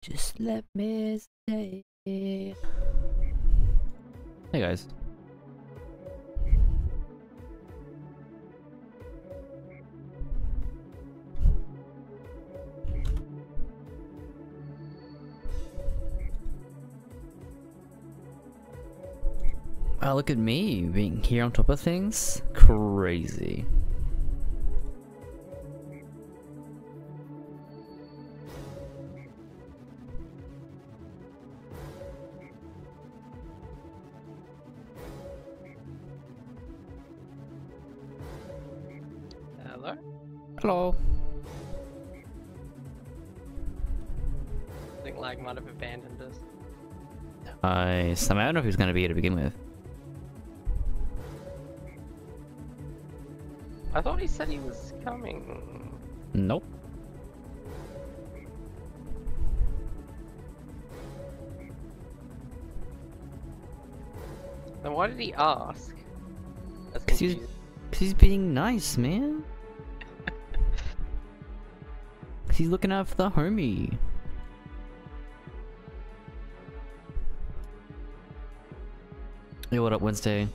Just let me stay. Hey guys. Wow, look at me being here on top of things. Crazy. Hello? Hello. I think Lag might have abandoned us. I don't know if he was going to be here to begin with. I thought he said he was coming. Nope. Then why did he ask? That's Cause confusing. he's being nice, man. Cause he's looking out for the homie. Hey, what up, Wednesday?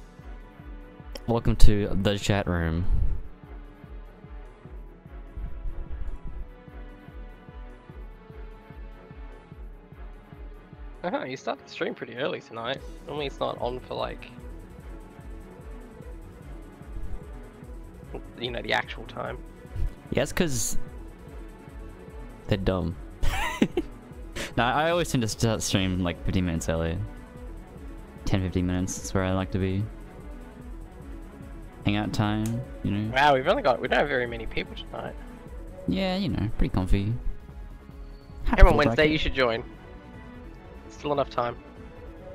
Welcome to the chat room. You started the stream pretty early tonight. Normally it's not on for like... you know, the actual time. Yeah, it's cause they're dumb. Nah, I always tend to start stream like 15 minutes early. 10-15 minutes is where I like to be. Hangout time, you know. Wow, we don't have very many people tonight. Yeah, you know, pretty comfy. Happy Come on, full Wednesday, bracket. you should join. Still enough time.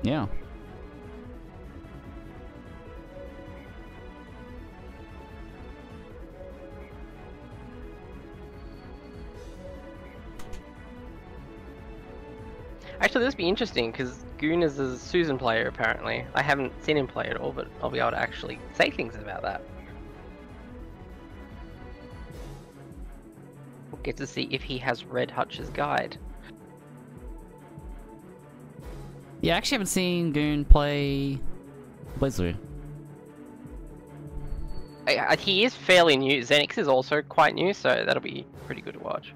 Yeah. Actually, this would be interesting because Goon is a Susan player apparently. I haven't seen him play at all, but I'll be able to actually say things about that. We'll get to see if he has read Hutch's guide. Yeah, I actually haven't seen Goon play BlazBlue. He is fairly new. Xenix is also quite new, so that'll be pretty good to watch.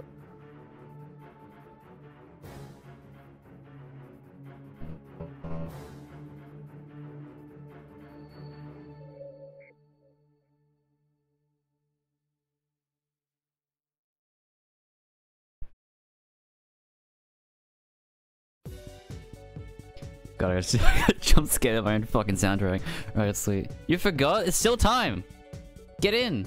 God, I got jump scared of my own fucking soundtrack. Alright, sweet. You forgot? It's still time! Get in!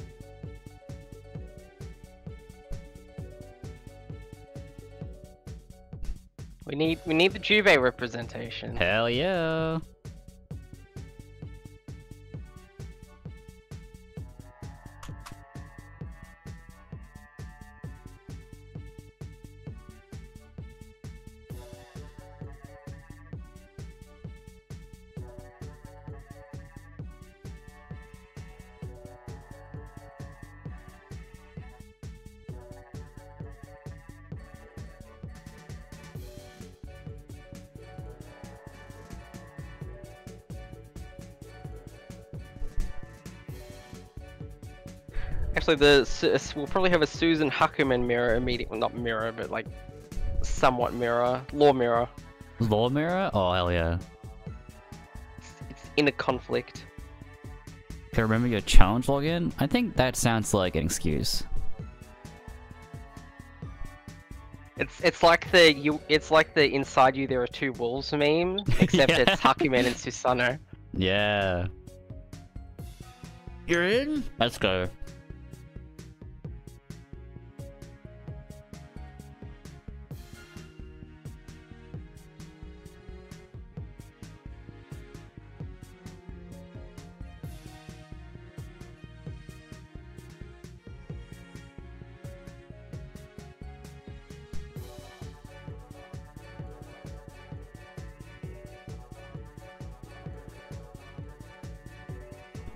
We need the Juve representation. Hell yeah! Actually, we'll probably have a Susan Huckerman mirror immediately. Well, not mirror, but like somewhat mirror. Law mirror. Law mirror? Oh, hell yeah. It's in a conflict. Can I remember your challenge login? I think that sounds like an excuse. It's like the inside you there are two wolves meme, except Yeah. it's Hakumen and Susanoo. Yeah. You're in? Let's go.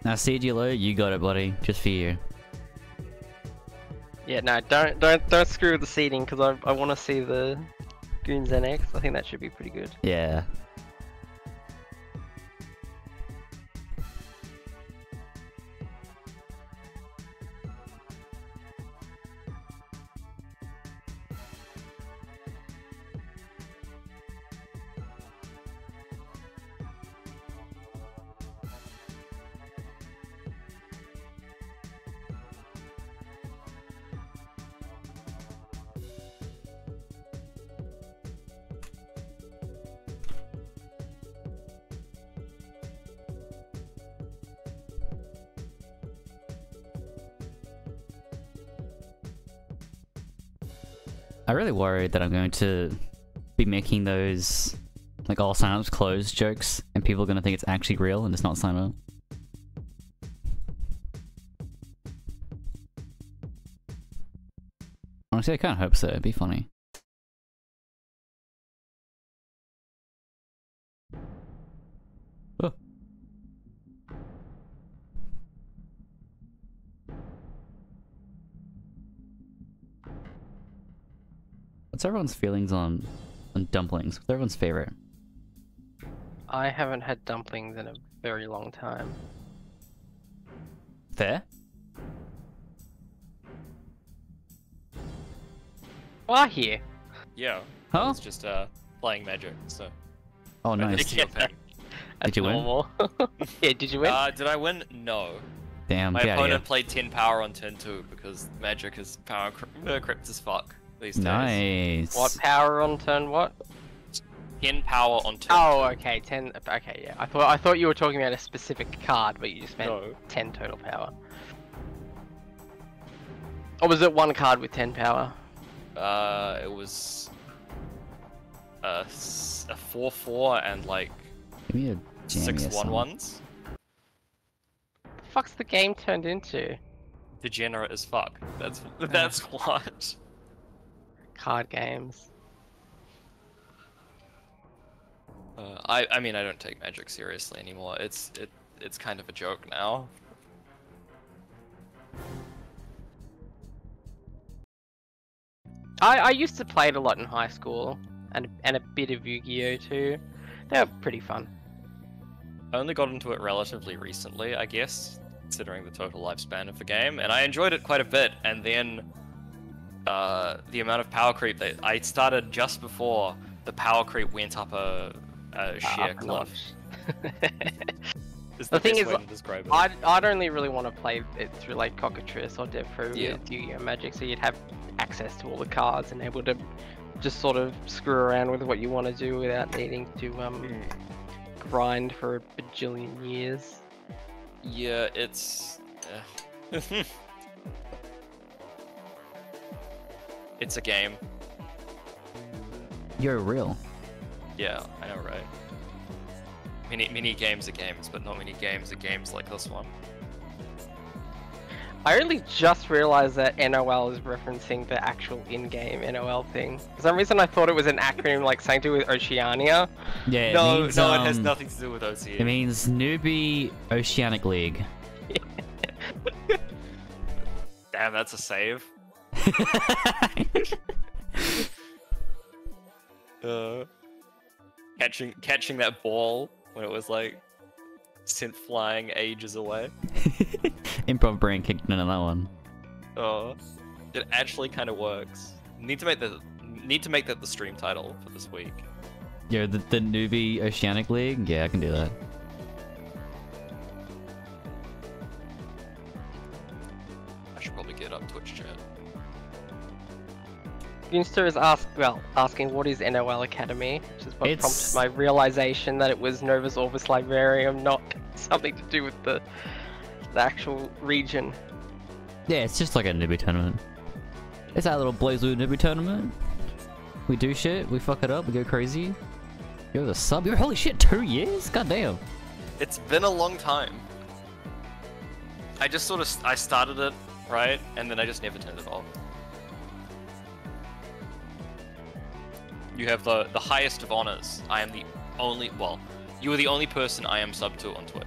Now, CGLO, you got it, buddy. Just for you. Yeah, no, don't screw with the seating because I want to see the Goons NX. I think that should be pretty good. Yeah. I'm really worried that I'm going to be making those like all sign-ups closed jokes and people are going to think it's actually real and it's not sign up. Honestly, I kind of hope so. It'd be funny. Oh. What's everyone's feelings on dumplings? What's everyone's favorite? I haven't had dumplings in a very long time. Fair? Ah, here. Yeah. Huh? I was just playing Magic, so. Oh, nice. Did you win? Did you win? Normal. Yeah, did you win? Did I win? No. Damn, My get outta opponent here. played 10 power on turn 2 because Magic is power crypt as fuck these days. Nice. What power on turn what? 10 power on turn Oh, 2. okay, 10. Okay, yeah. I thought you were talking about a specific card, but you just meant No. 10 total power. Or was it one card with 10 power? It was a 4/4 and like Give me a jammy 6 or something. 1/1s. The fuck's the game turned into? Degenerate as fuck. That's what. Card games. I mean I don't take Magic seriously anymore. It's kind of a joke now. I used to play it a lot in high school, and a bit of Yu-Gi-Oh too. They were pretty fun. I only got into it relatively recently, I guess, considering the total lifespan of the game, and I enjoyed it quite a bit. And then the amount of power creep that I started just before the power creep went up a sheer Up a cliff. notch. Is The the thing best is, way to describe it. I'd only really want to play it through like Cockatrice or DevPro Yeah. with Yu-Gi-Oh Magic, so you'd have access to all the cards and able to just sort of screw around with what you want to do without needing to grind for a bajillion years. Yeah, it's it's a game. You're real. Yeah, I know, right? Many games are games, but not many games are games like this one. I only just realized that NOL is referencing the actual in-game NOL thing. For some reason I thought it was an acronym like something to do with Oceania. Yeah, it No, means, it has nothing to do with OC. It means Newbie Oceanic League. Damn, that's a save. Catching that ball when it was like sent flying ages away. Improv brain kicked in on that one. Oh, it actually kind of works. Need to make that the stream title for this week. Yeah, the Newbie Oceanic League? Yeah, I can do that. I should probably get up Twitch chat. Gunster is asking what is NOL Academy, which is what It's- prompted my realization that it was Novus Orbis Librarium, not something to do with the actual region. Yeah, it's just like a newbie tournament. It's our little BlazBlue newbie tournament. We do shit, we fuck it up, we go crazy. You're the sub. You're holy shit, 2 years? God damn. It's been a long time. I just sort of I started it right, and then I just never turned it off. You have the highest of honors. I am the only, well, you are the only person I am sub to on Twitch.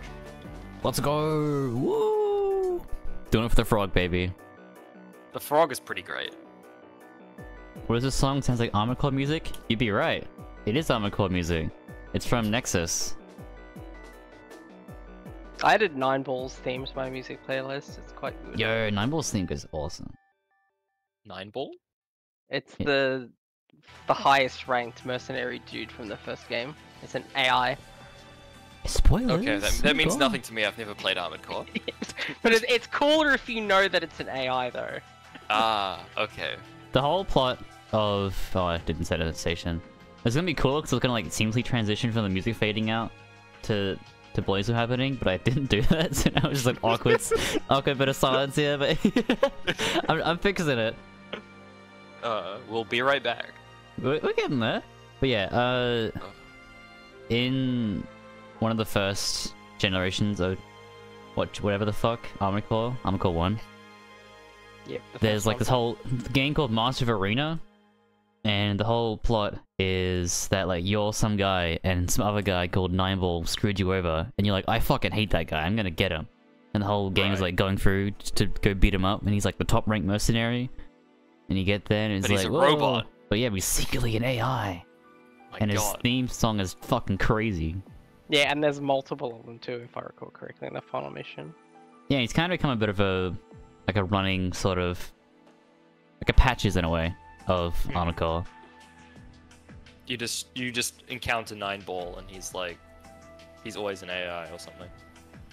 Let's go. Woo! Doing it for the frog, baby. The frog is pretty great. What is this song? Sounds like Armored Core music? You'd be right. It is Armored Core music. It's from Nexus. I added 9 Balls theme to my music playlist. It's quite good. Yo, 9 Ball's theme is awesome. 9 Ball? It's Yeah. the highest ranked mercenary dude from the first game. It's an AI. Spoilers. Okay, that means God. nothing to me. I've never played Armored Core. But it's cooler if you know that it's an AI though. Ah, okay. The whole plot of... Oh, I didn't set a station. It's gonna be cool because it's gonna like seamlessly transition from the music fading out to blows are happening, but I didn't do that, so now it's just like awkward bit of silence here, but I'm fixing it. We'll be right back. We're getting there. But yeah, in one of the first generations of whatever the fuck, Armored Core 1, Yep. there's like this whole game called Master of Arena, and the whole plot is that like you're some guy and some other guy called 9 Ball screwed you over, and you're like, I fucking hate that guy, I'm gonna get him. And the whole game is like going through to go beat him up, and he's like the top ranked mercenary. And you get there and it's But like, he's a whoa. robot. But yeah, he's secretly an AI. My And his God. theme song is fucking crazy. Yeah, and there's multiple of them too, if I recall correctly, in the final mission. Yeah, he's kind of become a bit of a running sort of like a Patches in a way of Armored Core. You just encounter 9 Ball and he's always an AI or something.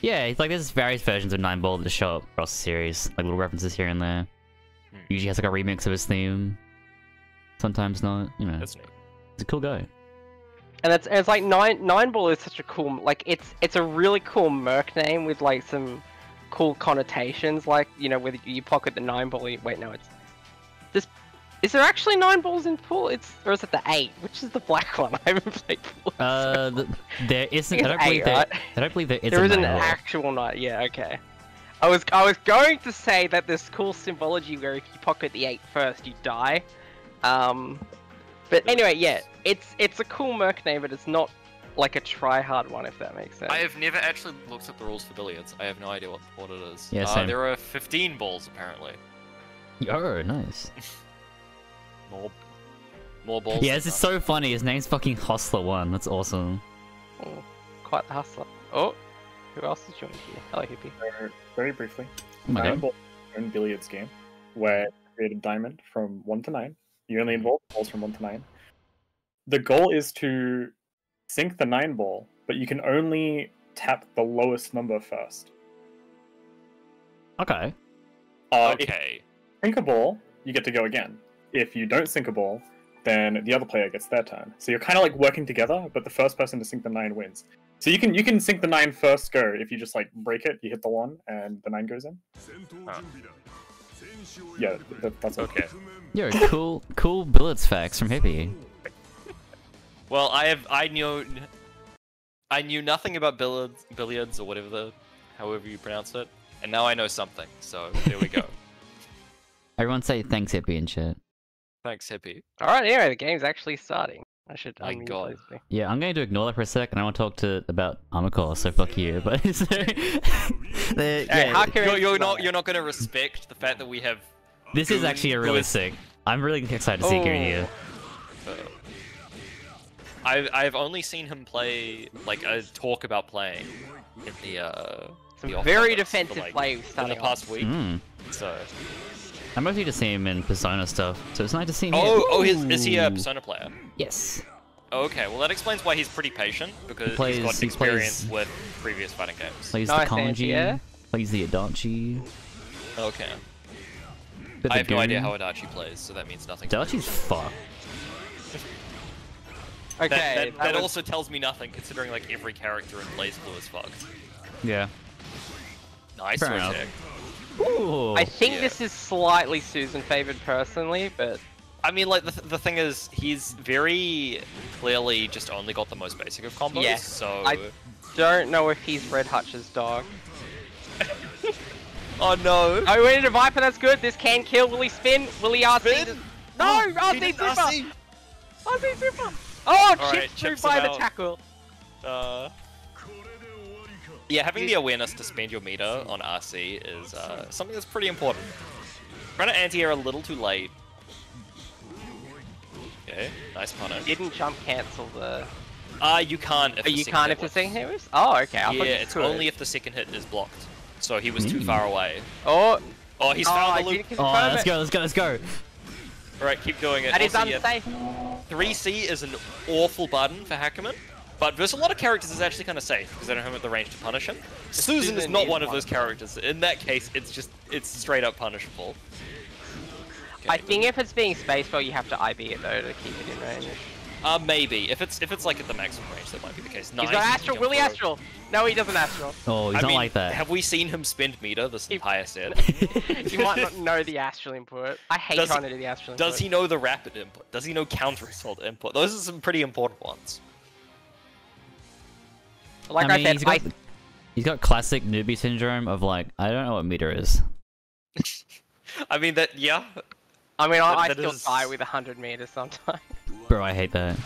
Yeah, it's like there's various versions of 9 Ball that show up across the series, like little references here and there. Usually has like a remix of his theme. Sometimes not, you know. That's neat. He's a cool guy. And it's like nine Ball is such a cool, like it's a really cool merc name with like some cool connotations, like, you know, whether you pocket the 9 Ball. Wait, no, it's this. Is there actually 9 balls in pool? Or is it the 8? Which is the black one? I haven't played pool. There isn't. I think it's 8, right? I don't believe there is. There is an 9 Ball. actual 9. Yeah, okay. I was going to say that there's cool symbology where if you pocket the 8 first, you die. But anyway, yeah, it's a cool merc name, but it's not like a try-hard one, if that makes sense. I have never actually looked up the rules for billiards. I have no idea what it is. Yeah, same. There are 15 balls apparently. Oh, nice. More balls. Yeah, this is so funny. His name's fucking Hustler1. That's awesome. Oh, quite the hustler. Oh, who else is joining here? Hello, hippie. So, very briefly, Oh my god. Ball is an own billiards game where you create a diamond from 1 to 9. You only involve balls from 1 to 9. The goal is to sink the 9 ball, but you can only tap the lowest number first. Okay. If Okay. you sink a ball, you get to go again. If you don't sink a ball, then the other player gets their turn. So you're kind of like working together, but the first person to sink the 9 wins. So you can sink the 9 first go. If you just like break it, you hit the 1 and the 9 goes in. Oh. Yeah, that's Okay. Yo, cool billiards facts from Hippie. Well, I knew nothing about billiards or however you pronounce it, and now I know something. So there we go. Everyone say thanks, Hippie, and shit. Thanks, hippie. Alright, anyway, the game's actually starting. I should My unmute God. Leslie. Yeah, I'm going to ignore that for a sec, and I want to talk about Armored Core, so fuck you. But is there... Hey, how can You're not gonna respect the fact that we have. This is Goon actually a who really is- sick. I'm really excited to see Goon here. I've only seen him play like talk about playing in Some the very off-limits for, defensive like, play in the starting off. past week. Mm. So. I mostly just see him in Persona stuff, so it's nice to see him here. Is he a Persona player? Yes. Okay, well that explains why he's pretty patient, because He he's got plays- experience with previous fighting games. Plays Nice, the Angie, Kanji, yeah? plays the Adachi. Okay. bit I the have no idea Goon. how Adachi plays, so that means nothing. to me. Adachi's fucked. Okay, That was- also tells me nothing, considering like every character in Blaze Blue is fucked. Yeah. Nice Fair enough. attack. Ooh. I think Yeah. this is slightly Susan favored personally, but I mean, like the thing is, he's very clearly just only got the most basic of combos. Yeah, So. I- don't know if he's Red Hutch's dog. Oh no! Oh, we need a Viper, that's good. This can kill. Will he spin? Will he RC? Spin? No! He RC didn't Super! RC. RC Super! Oh, Alright, chipped through chips by him the out. tackle. Yeah, having the awareness to spend your meter on RC is something that's pretty important. Trying to anti-air a little too late. Okay, nice punish. Didn't jump cancel the... You can't if Oh, the you second can't hit if the was- second hit was? Oh, okay. I thought Yeah, you it's could. only if the second hit is blocked. So he was too far away. Oh, Oh, he's oh, found I the loop. didn't confirm Oh, it. let's go. Alright, keep doing it. That is Also, yeah, unsafe. 3C is an awful button for Hackerman, but versus a lot of characters it's actually kind of safe because they don't have the range to punish him. Susan is not one of those characters. In that case, it's straight up punishable. I think if it's being spaceball, you have to IB it though to keep it in range. Maybe if it's like at the maximum range, that might be the case. He's got Astral. Will he Astral? No, he doesn't Astral. Oh, he's I not mean, like that. Have we seen him spend meter this entire set? He might not know the Astral input. I hate Does trying he- to do the Astral input. Does he know the rapid input? Does he know counter assault input? Those are some pretty important ones. Like I, mean, said, he's got classic newbie syndrome of like, I don't know what meter is. I mean that, yeah. I that still is- die with 100 meters sometimes. Bro, I hate that.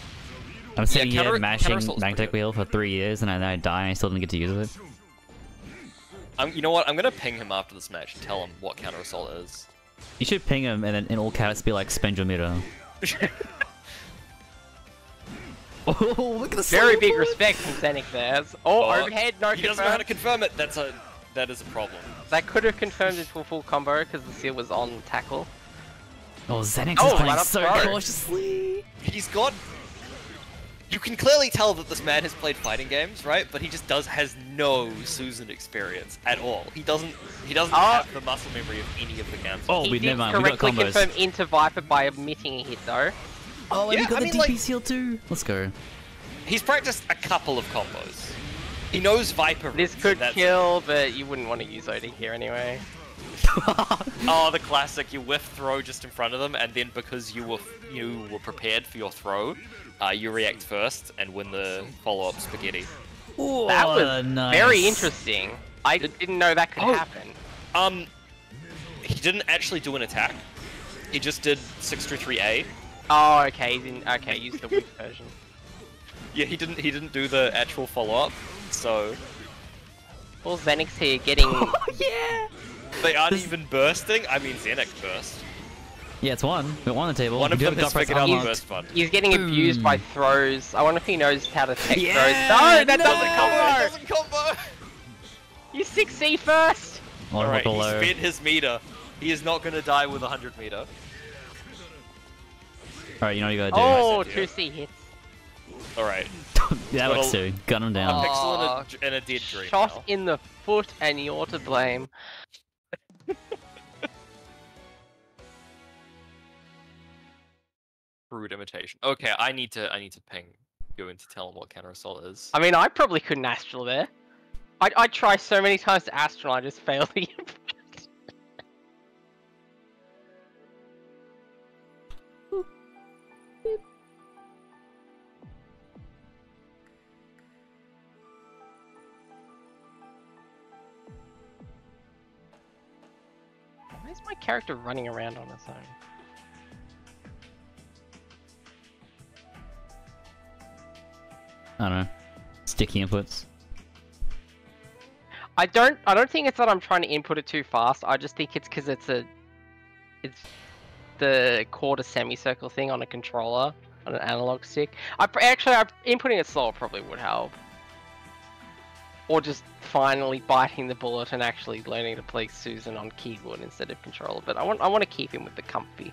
I'm sitting here counter mashing assault's pretty Magtech good. Wheel for 3 years and then I die and I still didn't get to use it. You know what? I'm gonna ping him after this match and tell him what counter assault is. You should ping him and then in all caps be like, spend your meter. Oh, look at the Very big cyborg. respect from Zenix there. Oh, overhead, no He doesn't know how to confirm. confirm it. That is a problem. That could have confirmed it to a full combo because the seal was on tackle. Oh, Zenix Oh, is playing right up so throw. cautiously. He's got. You can clearly tell that this man has played fighting games, right? But he just has no Susan experience at all. He doesn't have the muscle memory of any of the counters. Oh, He we did never mind. We got correctly combos. confirm into Viper by omitting a hit though. Oh, and Yeah, we got I the mean, DP like- seal too. Let's go. He's practiced a couple of combos. He knows Viper. This runes, could and that's- kill, but you wouldn't want to use OD here anyway. Oh, the classic! You whiff throw just in front of them, and then because you were prepared for your throw, you react first and win the follow-up spaghetti. That was nice. very interesting. I didn't know that could happen. He didn't actually do an attack. He just did 623A. Oh, okay. Use the weak version. Yeah, he didn't do the actual follow-up. So Well, Zenix here getting. Yeah. they aren't even bursting. I mean, Xenex burst. Yeah, it's one. We won the table. One of We do them have has gut press figured out the unlocked. burst button. He's getting abused by throws. I wonder if he knows how to tech Yeah, throws. No, that no! doesn't combo. Doesn't combo. You 6C first. One Alright, he below. spent his meter. He is not gonna die with 100 meter. Alright, you know what you gotta do. Oh, idea. 2C hits. Alright. Yeah, that works too. Gun him A down. pixel and a dead dream. Shot now. in the foot, and you're to blame. Rude imitation. Okay, I need to ping you and to tell him what counter assault is. I mean, I probably couldn't Astral there. I try so many times to Astral, I just fail the input. Why is my character running around on its own? I don't know. Sticky inputs. I don't think it's that I'm trying to input it too fast. I just think it's because it's the quarter semicircle thing on a controller on an analog stick. Inputting it slower probably would help. Or just finally biting the bullet and actually learning to play Susan on keyboard instead of controller. But I want to keep him with the comfy.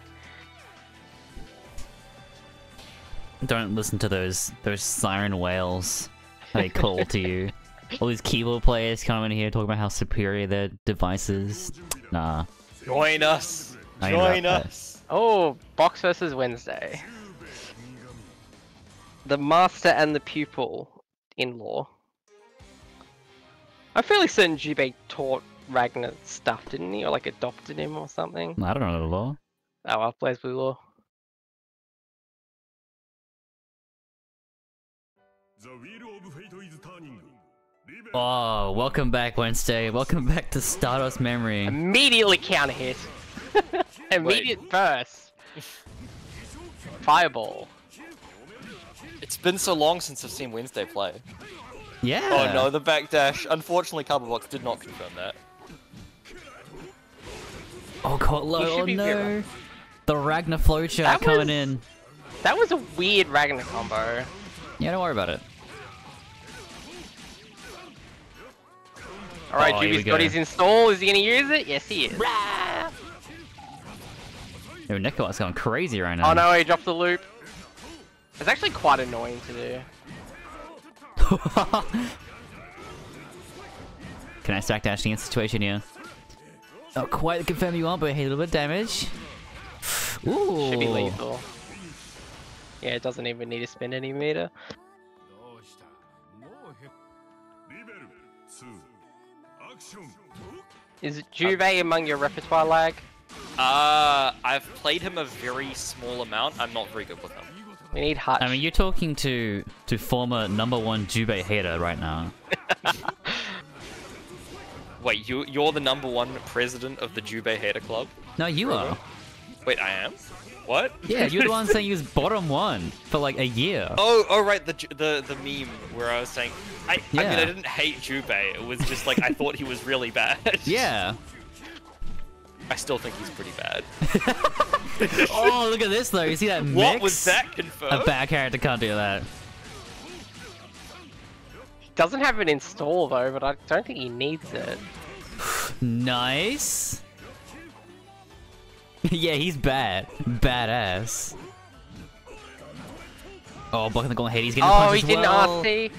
Don't listen to those siren whales. They call to you. All these keyboard players coming in here talking about how superior their device is. Nah. Join us! I ain't about Join that. us! Oh, box versus Wednesday. The master and the pupil in law. I'm fairly certain Jubei taught Ragnar stuff, didn't he? Or like adopted him or something? I don't know the law. Oh, well, plays Blue Law. Oh, welcome back, Wednesday. Welcome back to Stardust Memory. Immediately counter hit. Immediate burst. Fireball. It's been so long since I've seen Wednesday play. Yeah. Oh no, the backdash. Unfortunately, Cardbox did not confirm that. Oh, caught He low. should Oh be no. Vera. The Ragnar flowchart That coming was- in. That was a weird Ragnar combo. Yeah, don't worry about it. Alright, Oh, here we Juby's got go. his install. Is he gonna use it? Yes, he is. Yo, Nikolai's going crazy right now. Oh no, he dropped the loop. It's actually quite annoying to do. Can I stack dashing in situation here? Not quite the confirm you want, but a little bit of damage. Ooh. Should be lethal. Yeah, it doesn't even need to spend any meter. Is Juve among your repertoire lag? I've played him a very small amount. I'm not very good with him. We need Hutch. I mean, you're talking to former #1 Jubei hater right now. Wait, you're the #1 president of the Jubei Hater Club? No, you are. Wait, I am? What? Yeah, you're the one saying he was bottom 1 for like a year. Oh, right, the meme where I was saying, I mean, Yeah. I didn't hate Jubei. It was just like I thought he was really bad. Yeah. I still think he's pretty bad. Oh, look at this though. You see that mix? What was that A confirmed? bad character can't do that. He doesn't have an install though, but I don't think he needs it. Nice. Yeah, he's bad. Badass. Oh, blocking the golden head. He's getting the Oh, punch he as didn't well. RC.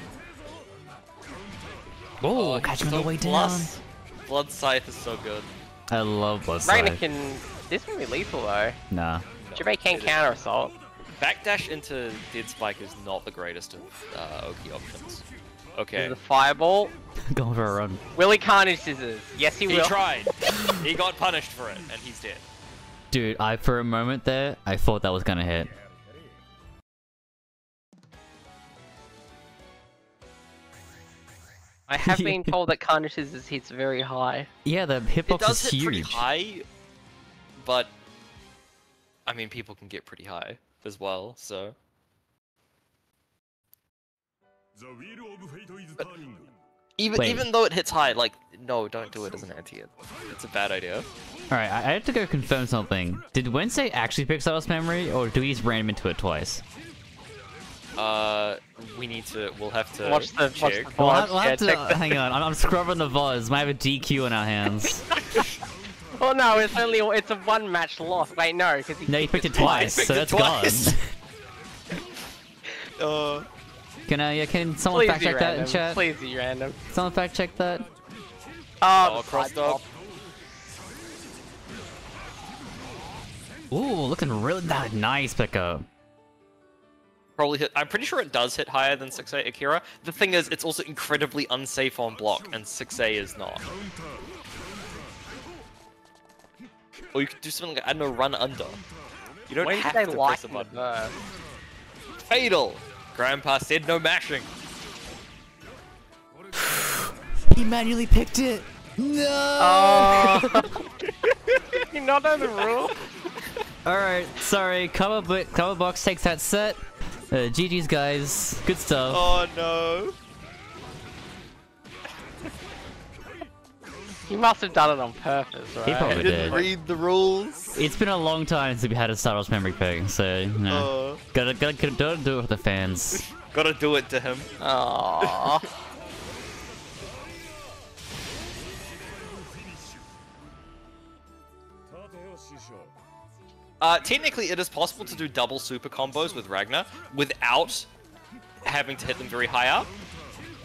Oh, catch him on the way down. Plus, Blood Scythe is so good. I love Blood Ragnar Scythe. can. This will be lethal though. Nah. Juve can counter assault. Backdash into Dead Spike is not the greatest of Oki options. Okay. The fireball. Going for a run. Will he carnage scissors? Yes, he He will. tried. He got punished for it, and he's dead. Dude, for a moment there, I thought that was gonna hit. I have been told that carnage scissors hits very high. Yeah, the It hitbox does is hit pretty huge. high, but I mean, people can get pretty high as well, so. But Wait. even though it hits high, like, no, don't do it as an anti-hit. It's a bad idea. Alright, I have to go confirm something. Did Wednesday actually pick Stardust Memory, or do we just ram into it twice? We'll have to Watch the check. VODs. We'll have Yeah, to, check the- hang on, I'm scrubbing the VODs. Might have a DQ in our hands. Oh no, it's a one match loss. Wait, no, because he No, you picked it twice. twice, so Picked that's it twice. gone. Can someone Please fact be check that random. in chat? Please be random. Someone fact check that? Oh, the cross side dog. pop. Ooh, looking really nice pickup. Probably hit. I'm pretty sure it does hit higher than 6A Akira. The thing is, it's also incredibly unsafe on block, and 6A is not. Or you could do something like, I don't know, run under. You don't When have did to they press like a the button. verb? Fatal! Grandpa said no mashing. He manually picked it! No! Oh. You not know the rule? Alright, sorry, cover box takes that set. GG's guys, good stuff. Oh no. He must have done it on purpose, right? He I probably didn't did. read the rules. It's been a long time since we had a Stardust Memory pick, so, you know. Gotta do it for the fans. Gotta do it to him. Aww. Technically, it is possible to do double super combos with Ragnar without having to hit them very high up.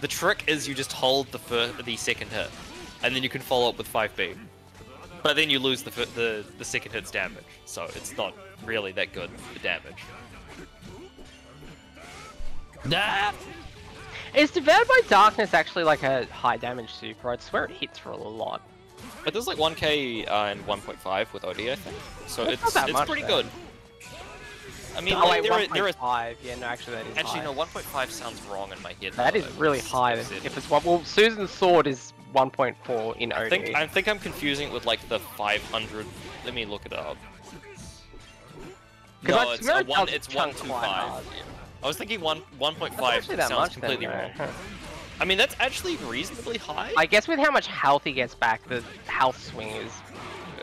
The trick is you just hold the second hit, and then you can follow up with 5B. But then you lose the second hit's damage, so it's not really that good, the damage. Ah! Is Devoured by Darkness actually like a high damage super? I swear it hits for a lot. It does like 1k and 1.5 with OD, I think. So That's not that it's much, pretty then. good. I mean, Oh like, wait, there is 1.5. Yeah, no, actually that is actually high. no 1.5 sounds wrong in my head. That is really high. If it's one, well, Susan's sword is 1.4 in OD. I think I'm confusing it with like the 500. Let me look it up. No, I it's swear a it one. does It's chunk quite 125. hard. I was thinking 1.5 That's actually that sounds much completely then, wrong. though. I mean, that's actually reasonably high. I guess with how much health he gets back, the health swing is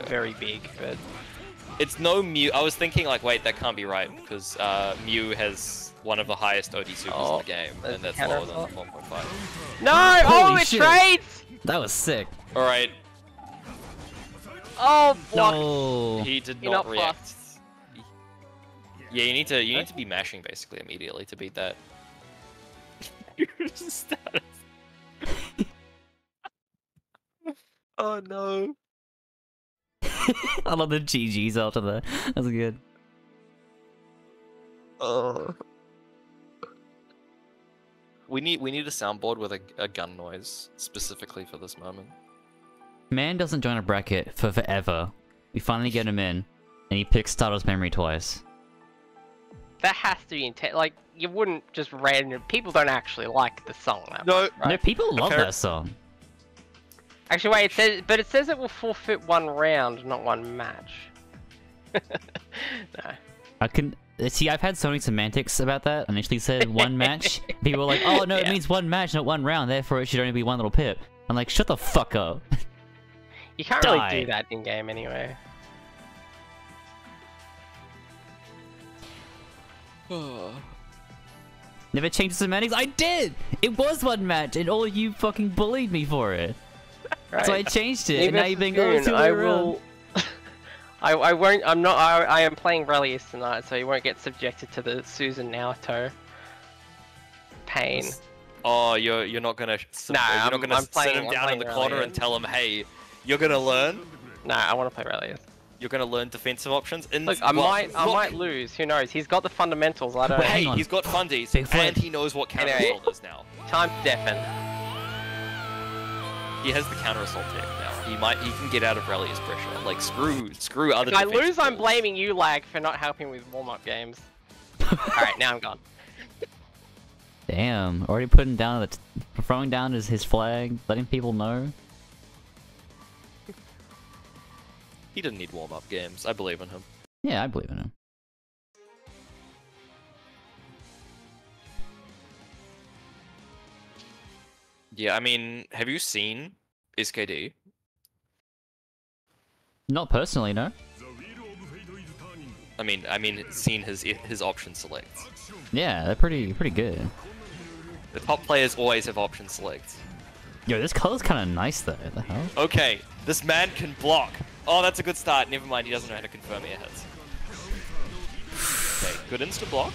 very big. But It's no Mew. I was thinking like, wait, that can't be right because Mew has one of the highest OD supers in the game, and that's lower than 1.5. No! Holy Oh, it shit. trades! That was sick. All right, Oh, block. No. he did You're not not react. fast. Yeah, you need to be mashing basically immediately to beat that. Status. Oh no. I love the GGs after that. That's good. Oh. We need a soundboard with a gun noise specifically for this moment. Man doesn't join a bracket for forever. We finally get him in, and he picks Stardust Memory twice. That has to be intent. Like, you wouldn't just random. People don't actually like the song that No. much, right? No, people love Appar- that song. Actually, wait. It says it will forfeit one round, not one match. No. I can see. I've had so many semantics about that. Initially said one match. People were like, "Oh no, it Yeah. means one match, not one round. Therefore, it should only be one little pip." I'm like, "Shut the fuck up." You can't Die. really do that in game anyway. Never changed the semantics. I did. It was one match, and all of you fucking bullied me for it. Right. So I changed it, and Even now if you're being soon, too I around. will. I won't. I'm not. I am playing Relius tonight, so you won't get subjected to the Susan Naoto pain. Oh, you're not gonna. Nah, you're not gonna I'm sit playing- him I'm down in the playing corner earlier. and tell him, "Hey, you're gonna learn. Nah, I want to play Relius. You're gonna learn defensive options." And Look, I well, might lose. Who knows? He's got the fundamentals. I don't. Wait, Hey, hang on. he's got fundies, Big flip. and he knows what counter Anyway. assault is now. Time to deafen. He has the counter assault tech now. He can get out of Relius pressure. Like screw other. If I defensive lose, I'm balls. blaming you, Lag, for not helping with warm-up games. Alright, now I'm gone. Damn, already putting down throwing down his flag, letting people know. He didn't need warm-up games. I believe in him. Yeah, I believe in him. Yeah, I mean, have you seen SKD? Not personally, no. I mean, seen his option selects. Yeah, they're pretty good. The top players always have option selects. Yo, this color's kind of nice though. What the hell? Okay, this man can block. Oh, that's a good start. Never mind, he doesn't know how to confirm air hits. Okay, good insta block.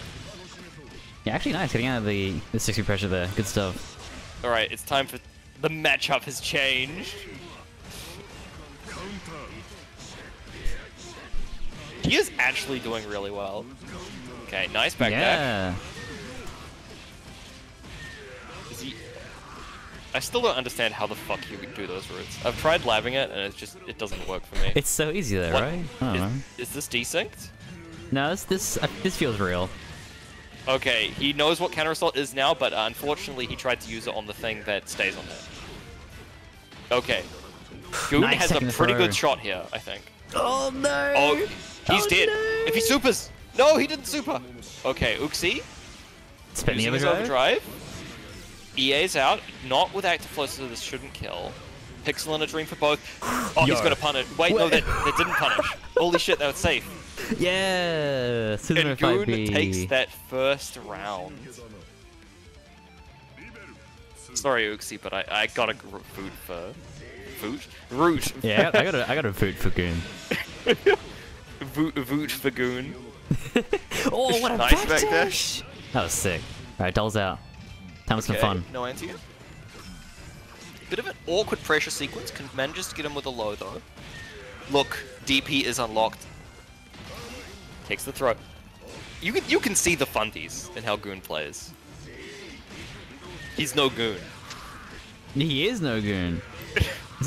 Yeah, actually nice getting out of the 60 pressure there. Good stuff. Alright, it's time for the matchup has changed. He is actually doing really well. Okay, nice back dash. Yeah. Is he... I still don't understand how the fuck you can do those routes. I've tried labbing it and it doesn't work for me. It's so easy there, What? right? I don't know. Is this desynced? No, this feels real. Okay, he knows what counter assault is now, but unfortunately he tried to use it on the thing that stays on there. Okay. Goon Nice has a second pretty throw. good shot here, I think. Oh no! Oh, he's Oh, dead. no. If he supers! No, he didn't super! Okay, Uxie, Spinning using his overdrive. EA's out, not with active flow, so this shouldn't kill. Pixel and a dream for both. Oh, he's Yo. gonna punish. Wait, no, that didn't punish. Holy shit, that was safe. Yeah. Susan And Goon 5B. takes that first round. Sorry, Uxie, but I got a root for... Root? Yeah, I got a vote for Goon. Voot for Goon. Oh, what a Nice backdash. That was sick. Alright, Doll's out. Time for some fun. No anti. Bit of an awkward pressure sequence. Manages to get him with a low though. Look, DP is unlocked. Takes the throw. You can see the fundies in how Goon plays. He's no Goon. He is no Goon.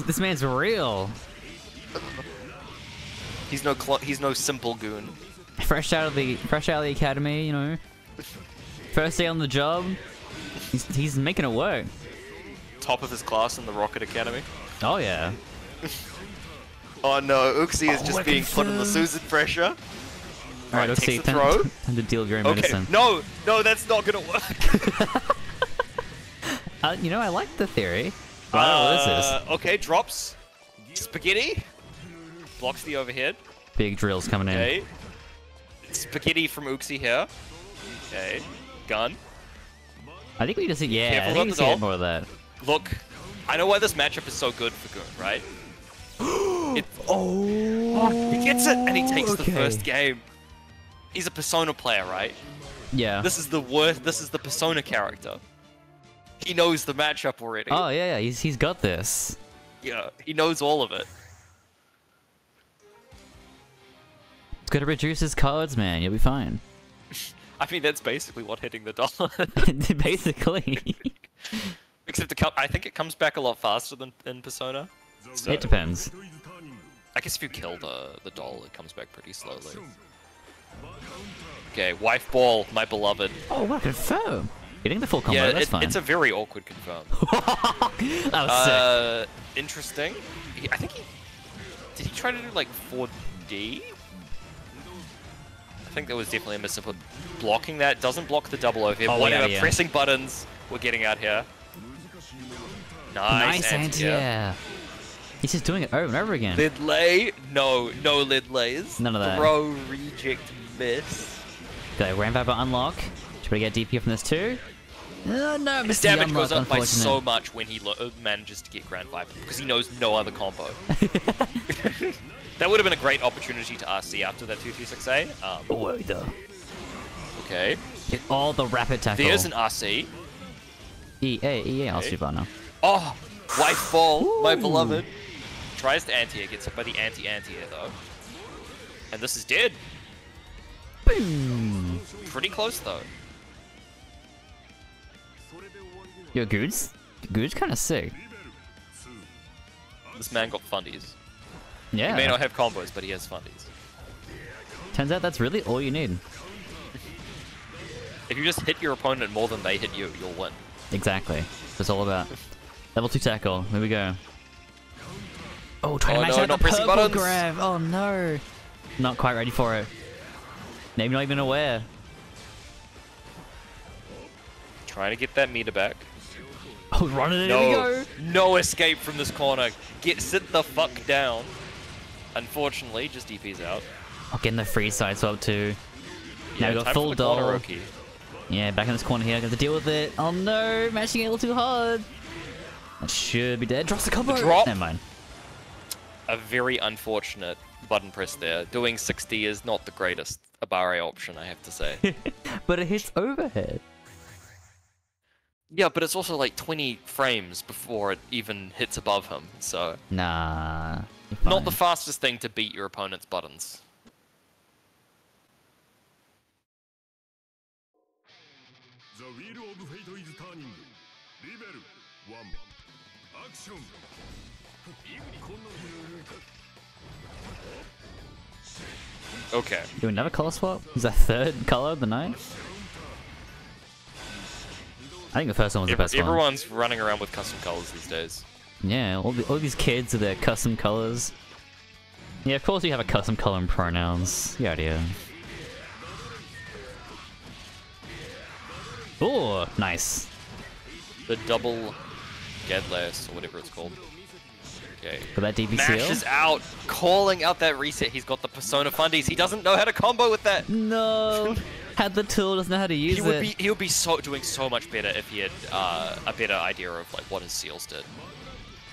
This man's real. He's no simple Goon. Fresh out of the academy, you know. First day on the job. He's making it work. Top of his class in the Rocket Academy. Oh yeah. Oh no, Uxie is Oh, just I being put in the confirm. Susan pressure. Alright, let's see. takes the throw. Time to deal with your own Okay, medicine. no, that's not gonna work. You know, I like the theory. Wow, what is this? Okay, drops. Spaghetti. Blocks the overhead. Big drills coming in. Okay. Spaghetti from Uxie here. Okay. Gun. I think we just yeah. Careful I think we about the see dog. more of that. Look, I know why this matchup is so good for Goon, right? Oh, He gets it, and he takes the okay. first game. He's a Persona player, right? Yeah. This is the worst. This is the Persona character. He knows the matchup already. Oh yeah, he's got this. Yeah, he knows all of it. It's gonna reduce his cards, man. You'll be fine. I mean, that's basically what hitting the dollar. Basically. Except I think it comes back a lot faster than in Persona. So, It depends. I guess if you kill the doll, it comes back pretty slowly. Okay, wife ball, my beloved. Oh, wow, confirm. Getting the full combo, Yeah, that's fine. it's a very awkward confirm. That was sick. Interesting. I think did he try to do like 4D? I think that was definitely a misinput. Blocking that doesn't block the double over here. Oh, Whatever, yeah. pressing buttons. We're getting out here. Nice anti-air. He's just doing it over and over again. Lid lay? No lid lays. None of that. Throw, reject, miss. Okay, ramp up unlock. Should we get DP from this too? No, His missed the damage unlock, goes up by unfortunate. so much when he manages to get Grand Viper because he knows no other combo. That would have been a great opportunity to RC after that 236A. Oh, duh. Okay. Get all the rapid tackle. There's an RC. I'll see about now. Oh, wife ball, my Ooh. beloved. Tries to anti-air, gets hit by the anti-anti-air though. And this is dead. Boom. Pretty close though. Yo, Good's kind of sick. This man got fundies. Yeah. He may not have combos, but he has fundies. Turns out that's really all you need. If you just hit your opponent more than they hit you, you'll win. Exactly. That's all about. Level 2 tackle. Here we go. Oh, trying to match no, out not the pressing purple buttons. grab. Oh no. Not quite ready for it. Maybe not even aware. Trying to get that meter back. Oh, running it. Here we No, go. no escape from this corner. Sit the fuck down. Unfortunately, just DP's out. Oh, getting the free side swap too. Now Yeah, we got time full for the corner, doll. Roki. Yeah, back in this corner here. Got to deal with it. Oh no, matching it a little too hard. That should be dead. Drops the combo. The drop. Never mind. A very unfortunate button press there. Doing 60 is not the greatest Abare option, I have to say. But it hits overhead. Yeah, but it's also like 20 frames before it even hits above him, so... Nah. You're Not the fine. fastest thing to beat your opponent's buttons. The wheel of fate is turning. Level 1. Action. Okay. Do another color swap? Is that third color of the night? I think the first one was the best one. Everyone's running around with custom colors these days. Yeah, all these kids with their custom colors. Yeah, of course you have a custom color and pronouns. Yeah, idea. Oh, nice. The double Gadlas, or whatever it's called. Okay. For that DP Mashes seal. out, calling out that reset. He's got the Persona fundies. He doesn't know how to combo with that. No! Had the tool, doesn't know how to use it. He would be doing so much better if he had a better idea of like what his seals did.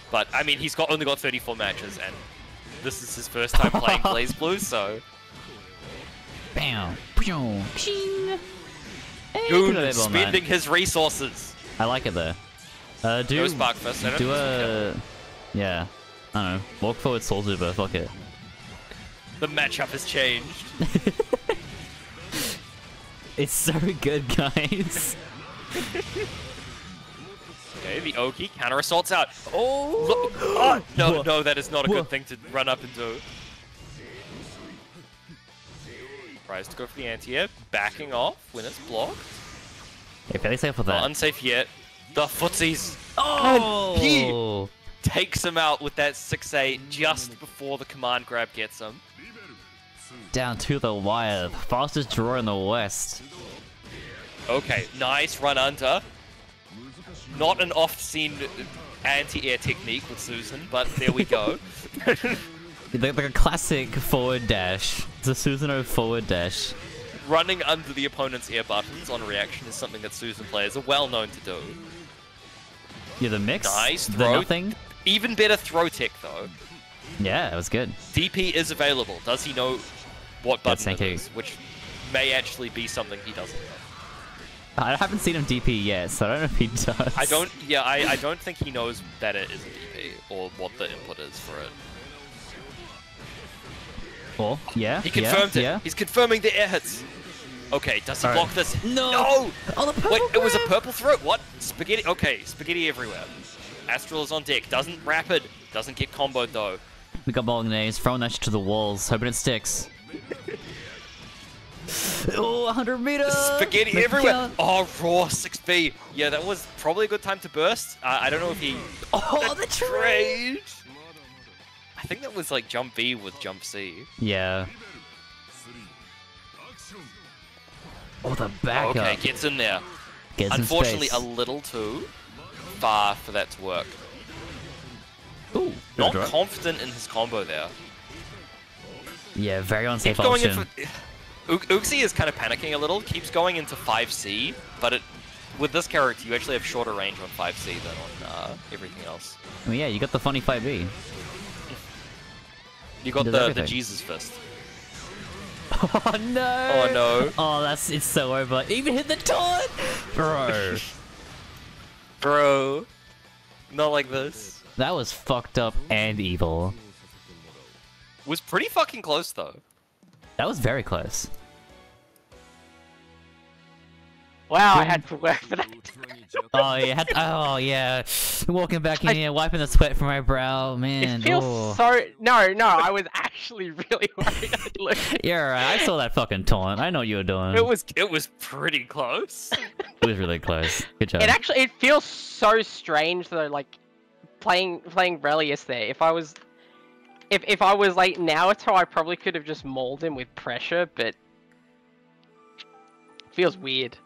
But I mean, he's only got 34 matches, and this is his first time playing Blaze Blue, so Bam! Pshing! Pshing! Hey, Goon put a label on that. spending his resources. I like it there. Do No Spark Fist. I don't do think it's a yeah. I don't know. Walk forward, Soul Zuber. Fuck it. the matchup has changed. It's so good, guys. Okay, the Oki counter assaults out. Oh, look. Oh, no, that is not a good thing to run up and do. Tries to go for the anti-air, backing off when it's blocked. Yeah, fairly safe for that. Not unsafe yet. The footsies. Oh! He takes him out with that 6-8 just before the command grab gets him. Down to the wire. The fastest draw in the West. Okay, nice run under. Not an oft-seen anti-air technique with Susan, but there we go. Like a classic forward dash. It's a Susanoo forward dash. Running under the opponent's air buttons on reaction is something that Susan players are well known to do. Yeah, the mix. Nice The throw. nothing. Even better throw tech though. Yeah, it was good. DP is available. Does he know what button thank it you. is? Which may actually be something he doesn't know. I haven't seen him DP yet, so I don't know if he does. I don't. Yeah, I don't think he knows that it is a DP or what the input is for it. Or, yeah, He confirmed it. yeah. He's confirming the air hits. Okay, does he block this? No! No! Oh, the purple Wait, it was a grab! purple throat. What? Spaghetti. Okay, spaghetti everywhere. Astral is on deck. Doesn't rapid. Doesn't get comboed though. We got Bolognese, throwing that shit to the walls, hoping it sticks. Oh, 100 meters! Spaghetti Make everywhere. count. Oh, raw 6B. Yeah, that was probably a good time to burst. I don't know if he. Oh, the trade! I think that was like jump B with jump C. Yeah. Oh, the back Okay, up. gets in there. Gets in Unfortunately, space. a little too far for that to work. Ooh, Not good drop. confident in his combo there. Yeah, very unsafe Keeps going option. in for... Uxie is kind of panicking a little, keeps going into 5C, but with this character you actually have shorter range on 5C than on everything else. Oh, yeah, you got the funny 5B. You got Does the everything. Jesus fist. Oh no! Oh no. Oh, it's so over. Even hit the taunt! Bro. Bro. Not like this. That was fucked up and evil. Was pretty fucking close though. That was very close. Wow, I had to work for that. Oh yeah, oh yeah. Walking back in here, wiping the sweat from my brow, man. It feels oh. so. No, I was actually really worried. Look, You're right. I saw that fucking taunt. I know what you were doing. It was pretty close. It was really close. Good job. it feels so strange though. Like playing Relius there. If I was like Naruto, I probably could have just mauled him with pressure, but it feels weird.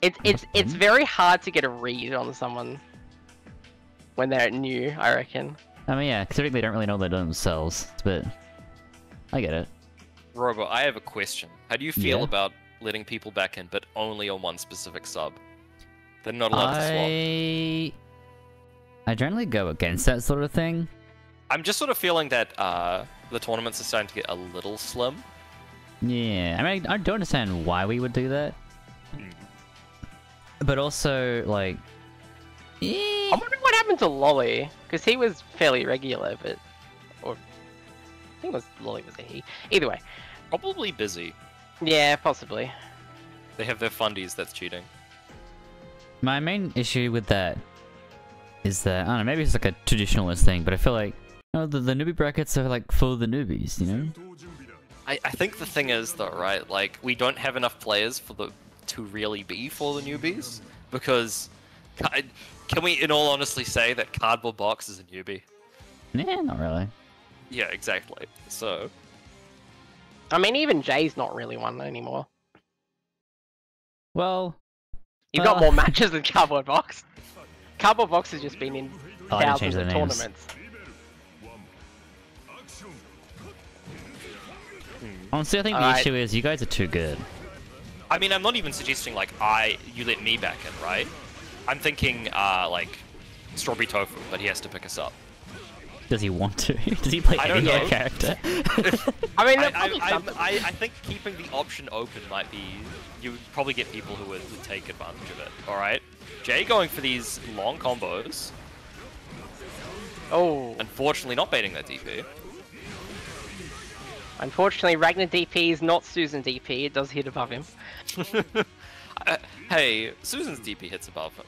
It's very hard to get a read on someone when they're new, I reckon. I mean, yeah, considering they don't really know what they're doing themselves, but I get it. Robo, I have a question. How do you feel Yeah? about letting people back in, but only on one specific sub? They're not allowed to swap. I generally go against that sort of thing. I'm just sort of feeling that the tournaments are starting to get a little slim. Yeah, I mean, I don't understand why we would do that. But also, like... I wonder what happened to Lolly, because he was fairly regular, but... Or... I think it was Lolly was a he. Either way. Probably busy. Yeah, possibly. They have their fundies that's cheating. My main issue with that is that, I don't know, maybe it's like a traditionalist thing, but I feel like, you know, the newbie brackets are like for the newbies, you know? I think the thing is though, right? Like we don't have enough players to really be for the newbies because can we, in all honesty, say that Cardboard Box is a newbie? Nah, not really. Yeah, exactly. So I mean, even Jay's not really one anymore. Well... He's got more matches than Cardboard Box. Cardboard Box has just been in I didn't change thousands of their names. tournaments. Honestly, I think the Alright. issue is you guys are too good. I mean, I'm not even suggesting like you let me back in, right? I'm thinking like Strawberry Tofu, but he has to pick us up. Does he want to? Does he play I don't any know. other character? I mean, there's probably something. I think keeping the option open might be... You would probably get people who would take advantage of it. Alright. Jay going for these long combos. Oh, Unfortunately not baiting that DP. unfortunately, Ragnar DP is not Susan DP. It does hit above him. Hey, Susan's DP hits above him.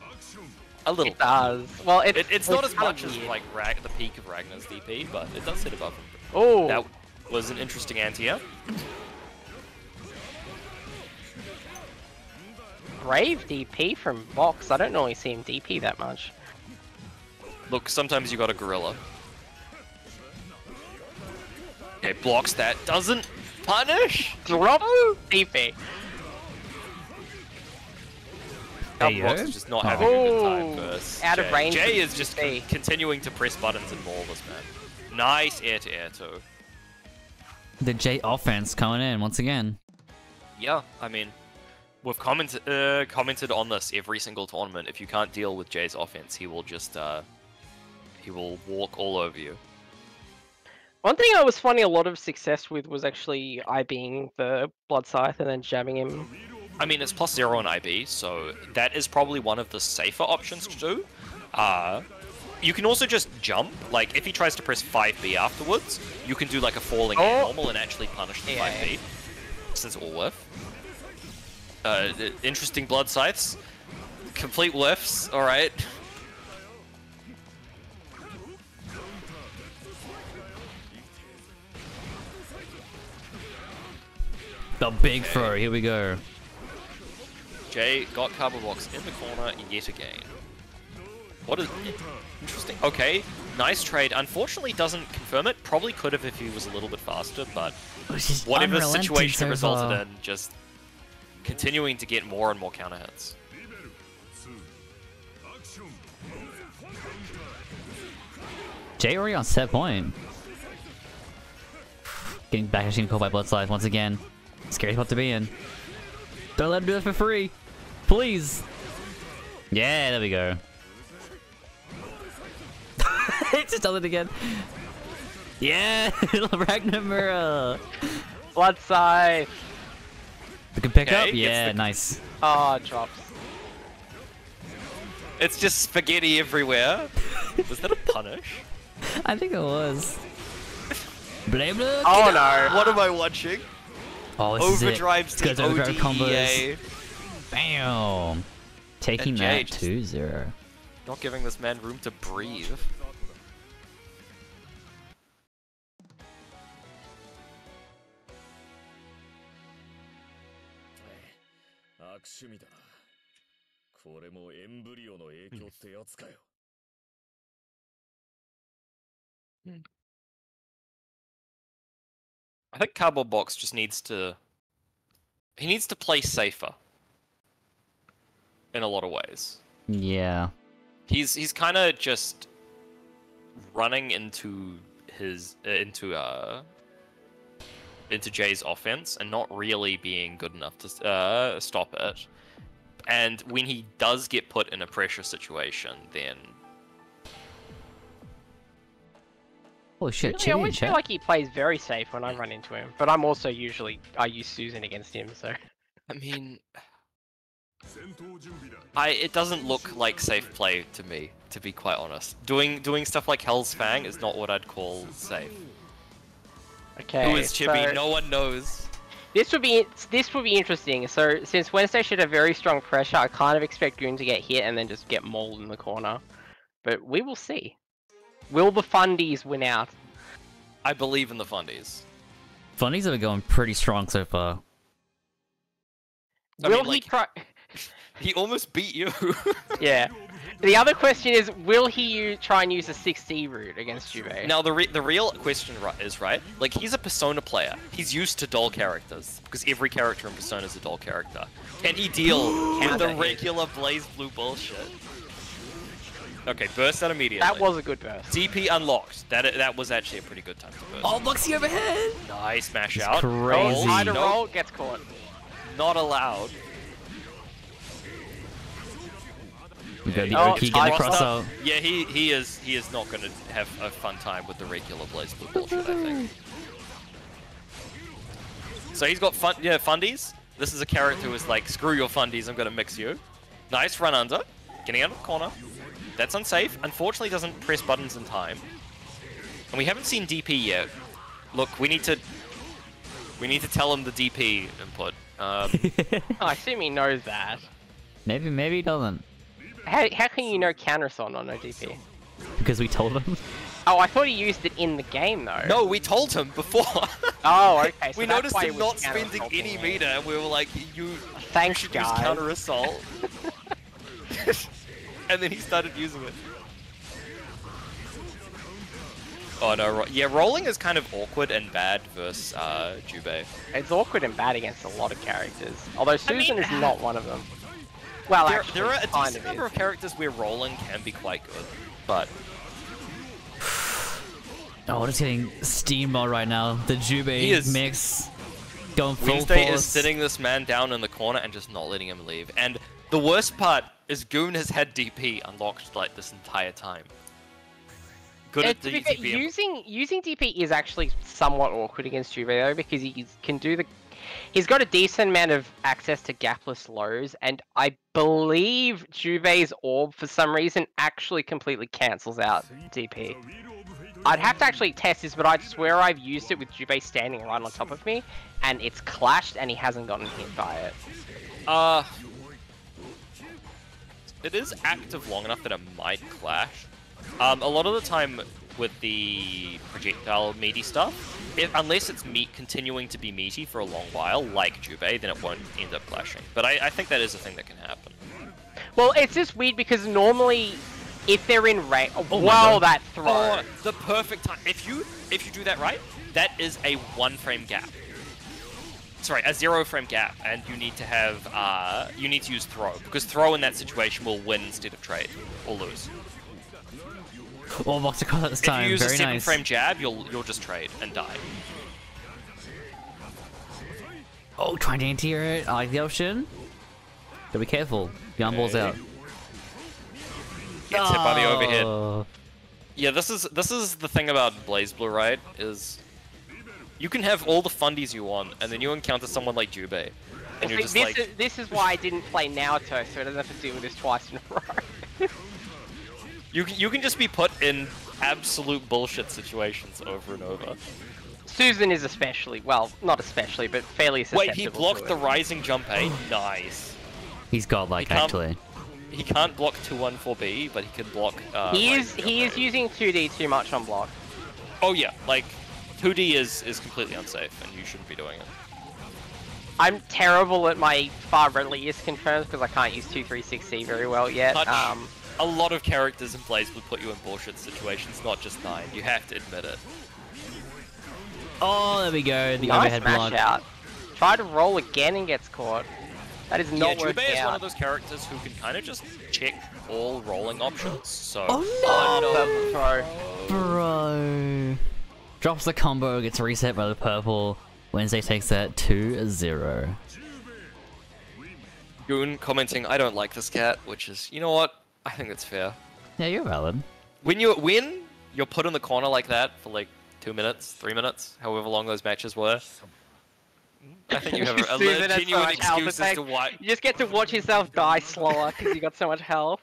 A little. It does. Well, It's not as kinda much as weird. like the peak of Ragnar's DP, but it does hit above him. Oh, That was an interesting anti-air. brave DP from Box. I don't normally see him DP that much. Look, sometimes you got a gorilla. Okay, blocks that. Doesn't punish! Drop DP. Carbonbox yo. is just not Oh. having a good time Ooh, versus out of Jay. range Jay of is just DP. continuing to press buttons and maul this man. Nice air to air too. The J offense coming in once again. Yeah, I mean, we've commented on this every single tournament. If you can't deal with Jay's offense, he will just he will walk all over you. One thing I was finding a lot of success with was actually IBing the Blood Scythe and then jamming him. I mean, it's +0 on IB, so that is probably one of the safer options to do. You can also just jump. Like, if he tries to press 5B afterwards, you can do like a falling air normal and actually punish the 5B. Since all whiff. Interesting blood scythes. Complete whiffs, alright. The big throw, here we go. Jay got Carbonbox in the corner yet again. What is... Interesting. Okay, nice trade. Unfortunately, doesn't confirm it. Probably could have if he was a little bit faster, but whatever situation it resulted in, just continuing to get more and more counter hits. Jay already on set point. Getting back actually caught by Blood Scythe once again. Scary spot to be in. Don't let him do it for free. Please. Yeah, there we go. It just does it again. Yeah, Ragnar Mirror. Blood Scythe. We can pick Okay, up? Yeah, the- nice. Oh, drops. It's just spaghetti everywhere. Was that a punish? I think it was. Blame it. Oh no. What am I watching? Oh, this is it. Overdrive's Let's go the to overdrive ODEA. Bam. Taking And Jay that just- 2-0. Not giving this man room to breathe. I think Cardboard Box just needs to... He needs to play safer. In a lot of ways. Yeah. He's kind of just running into his into Jay's offense and not really being good enough to stop it. And when he does get put in a pressure situation, then Holy shit, Really, I Jay in always feel chat. like he plays very safe when I run into him, but I'm also usually I use Susan against him, so. I mean, it doesn't look like safe play to me, to be quite honest. Doing stuff like Hell's Fang is not what I'd call safe. Okay. Who is Chibi? so No one knows. this would be interesting. So since Wednesday should have very strong pressure, I kind of expect Goon to get hit and then just get mauled in the corner. But we will see. Will the fundies win out? I believe in the fundies. Funnies have been going pretty strong so far. I Will mean, he like- try? He almost beat you. Yeah. The other question is, will he try and use a 6D route against Juve? Now the real question is right. Like he's a Persona player. He's used to doll characters because every character in Persona is a doll character. Can he deal with the regular Blaze Blue bullshit? Okay, burst out immediately. That was a good burst. DP unlocked. That was actually a pretty good time to burst. Oh, Boxy overhead! Nice smash It's out. crazy. Try to Nope, roll, gets caught. not allowed. We got the Oh, Oki getting I across Crossed out. up. Yeah, he is not going to have a fun time with the regular Blaze Blue bullshit, I think. So he's got fundies. This is a character who is like, screw your fundies, I'm going to mix you. Nice run under. Getting out of the corner. That's unsafe. Unfortunately doesn't press buttons in time. And we haven't seen DP yet. Look, we need to tell him the DP input. I assume he knows that. Maybe he doesn't. How can you know counterson on no DP? Because we told him. Oh, I thought he used it in the game though. No, we told him before. Oh, okay. So We that's noticed why him he not was spending counter-assaulting any me. meter, and we were like, you Thanks, should use guys. counter assault. And then he started using it. Oh no, yeah, rolling is kind of awkward and bad versus Jubei. It's awkward and bad against a lot of characters. Although Susan is not one of them. Well, there actually, are a kind decent of number is. of characters where rolling can be quite good, but Oh, just getting steamrolled right now. The He Jubei is- mix going full Wednesday force. is sitting this man down in the corner and just not letting him leave. And the worst part is Goon has had DP unlocked like this entire time. Good at To be fair, DP. using DP is actually somewhat awkward against Juve though, because he can do the. He's got a decent amount of access to gapless lows, and I believe Juve's orb for some reason actually completely cancels out DP. I'd have to actually test this, but I swear I've used it with Juve standing right on top of me, and it's clashed, and he hasn't gotten hit by it. It is active long enough that it might clash. A lot of the time with the projectile meaty stuff, unless it's continuing to be meaty for a long while, like Jubei, then it won't end up clashing. But I think that is a thing that can happen. Well, it's just weird because normally, if they're in range, that throw. Oh, the perfect time. If you do that right, that is a 1 frame gap. Sorry, a 0 frame gap, and you need to have you need to use throw, because throw in that situation will win instead of trade or lose. Oh, box across at this time. If you use Very a 7 nice. frame jab, you'll just trade and die. Oh, trying to anti-air it. I like the option. Gotta be careful. The arm ball's out. Gets hit by the overhead. Oh. Yeah, this is the thing about BlazBlue, right? Is you can have all the fundies you want, and then you encounter someone like Jubei, and you're just like, this is why I didn't play Naoto, so I don't have to deal with this twice in a row. you can just be put in absolute bullshit situations over and over. Susan is especially, well, not especially, but fairly susceptible. Wait, he blocked the rising jump A? Nice. He's godlike, actually. He can't block 2-1-4-B, but he can block. He is using 2D too much on block. Oh yeah, like 2D is completely unsafe, and you shouldn't be doing it. I'm terrible at my far release confirms because I can't use 236C very well yet. Touch. A lot of characters in Blaze would put you in bullshit situations, not just 9. You have to admit it. Oh, there we go. The Nice overhead smash block. out. Try to roll again and gets caught. That is not Yeah, working Jubei is one out. of those characters who can kind of just check all rolling options. So. Oh Purple throw. Bro. Drops the combo, gets reset by the purple. Wednesday takes that 2-0. Goon commenting, "I don't like this cat," which is, you know what? I think that's fair. Yeah, you're valid. When you're put in the corner like that for like 2 minutes, 3 minutes, however long those matches were. I think you have a Susan has so genuine much health excuse as to effect. why. You just get to watch yourself die slower because you got so much health.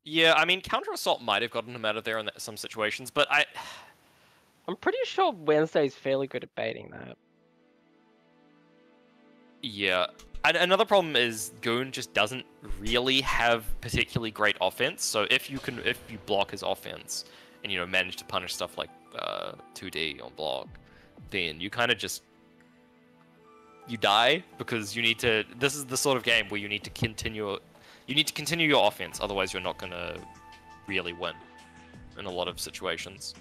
Yeah, I mean, counter assault might have gotten him out of there in some situations, but I'm pretty sure Wednesday's fairly good at baiting that. yeah. And another problem is Goon just doesn't really have particularly great offense. So if you block his offense and manage to punish stuff like 2D on block, then you kind of just die because you need to. This is the sort of game where you need to continue. You need to continue your offense, otherwise you're not gonna really win in a lot of situations.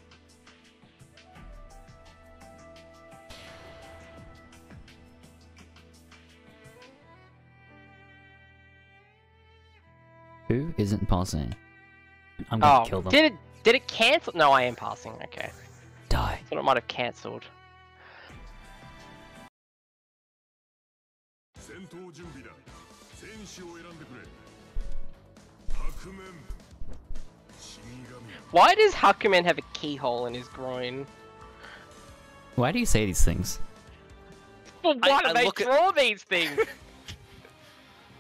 Who isn't passing? I'm gonna kill them. Did it cancel? No, I am passing. Okay. Die. Thought it might have cancelled. 戦闘準備だ。戦士を選んでくれ。白面。死神。 Why does Hakumen have a keyhole in his groin? Why do you say these things? Well, why do I they look at- draw these things?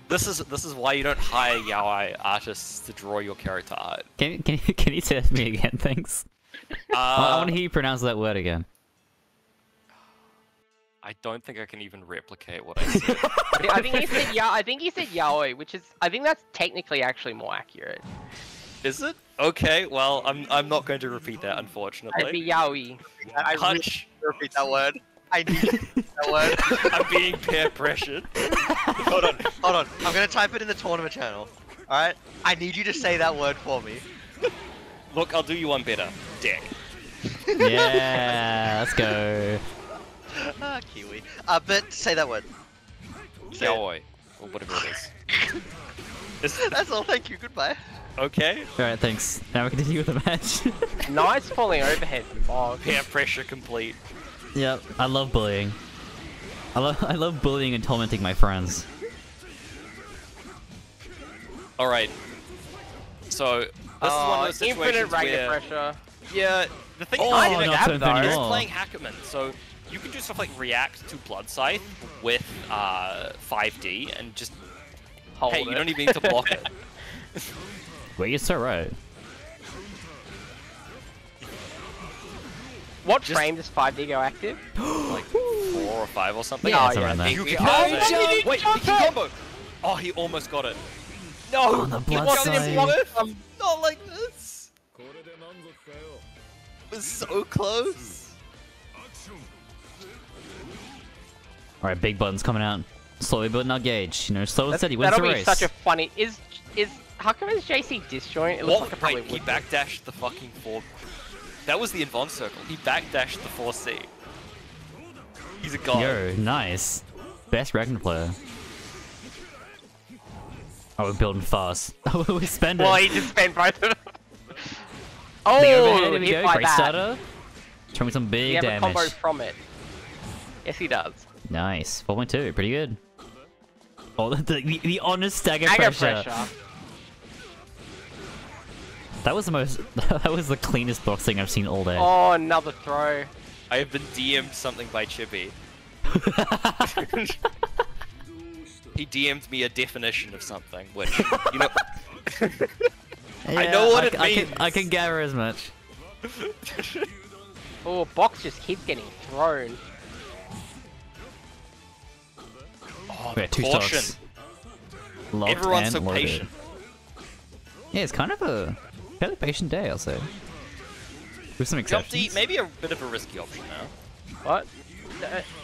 This is why you don't hire yaoi artists to draw your character art. Can you say that to me again, thanks? I want to hear you pronounce that word again. I don't think I can even replicate what I said. I think he said yaoi, which is I think that's technically actually more accurate. Is it? Okay, well, I'm not going to repeat that, unfortunately. It'd be yaoi. I really Punch. need to repeat that word. I need to repeat that word. I'm being peer pressured. Hold on. I'm gonna type it in the tournament channel. Alright? I need you to say that word for me. Look, I'll do you one better. Dick. Yeah, let's go. Kiwi. But say that word. Say it. Yaoi. Or whatever it is. That's all. Thank you. Goodbye. Okay. Alright, thanks. Now we continue with the match. Nice falling overhead from Bog. Peer pressure complete. Yep, I love bullying. I love bullying and tormenting my friends. Alright. So, this is one of those infinite situations Ragnar where... pressure. Yeah, the thing Oh, is, not to infinity you're law. playing Hackerman, so you can do stuff like react to Blood Scythe with 5D and just... Hold hey, it. you don't even need to block it. Wait, you're so right. What Just- frame does 5D go active? Like 4 or 5 or something. Yeah, Oh, it's yeah, around there. You Yeah. can Oh, have jump! it. Wait, he Jump can it! combo! Oh, he almost got it. No! On the He blood wasn't side. even with him! Not like this! It was so close! Alright, big buttons coming out. Slowly building our gauge. You know, slow and steady wins That'll the be race. such a funny. Is Huckerman's JC disjoint? It looks like it probably Wait, he would. backdashed the fucking 4... That was the advanced circle. He backdashed the 4C. He's a god. Yo, nice. Best Ragnar player. Oh, we're building fast. We spend it. Well, he just spent both of them. The Oh, overhead, here we hit go. by Great that. starter. Show me some Do big you have a damage. combo from it? Yes, he does. Nice. 4.2, pretty good. Oh, the honest stagger Stagger pressure. That was the most. That was the cleanest boxing I've seen all day. Oh, another throw. I have been DM'd something by Chibi. He DM'd me a definition of something, which, you know... I know what it means. I can gather as much. Oh, Box just keeps getting thrown. Oh, We got two caution. stocks. Locked Everyone's and so loaded. patient. Yeah, it's kind of a fairly patient day, I'll say. With some Jump exceptions. D, maybe a bit of a risky option now. What?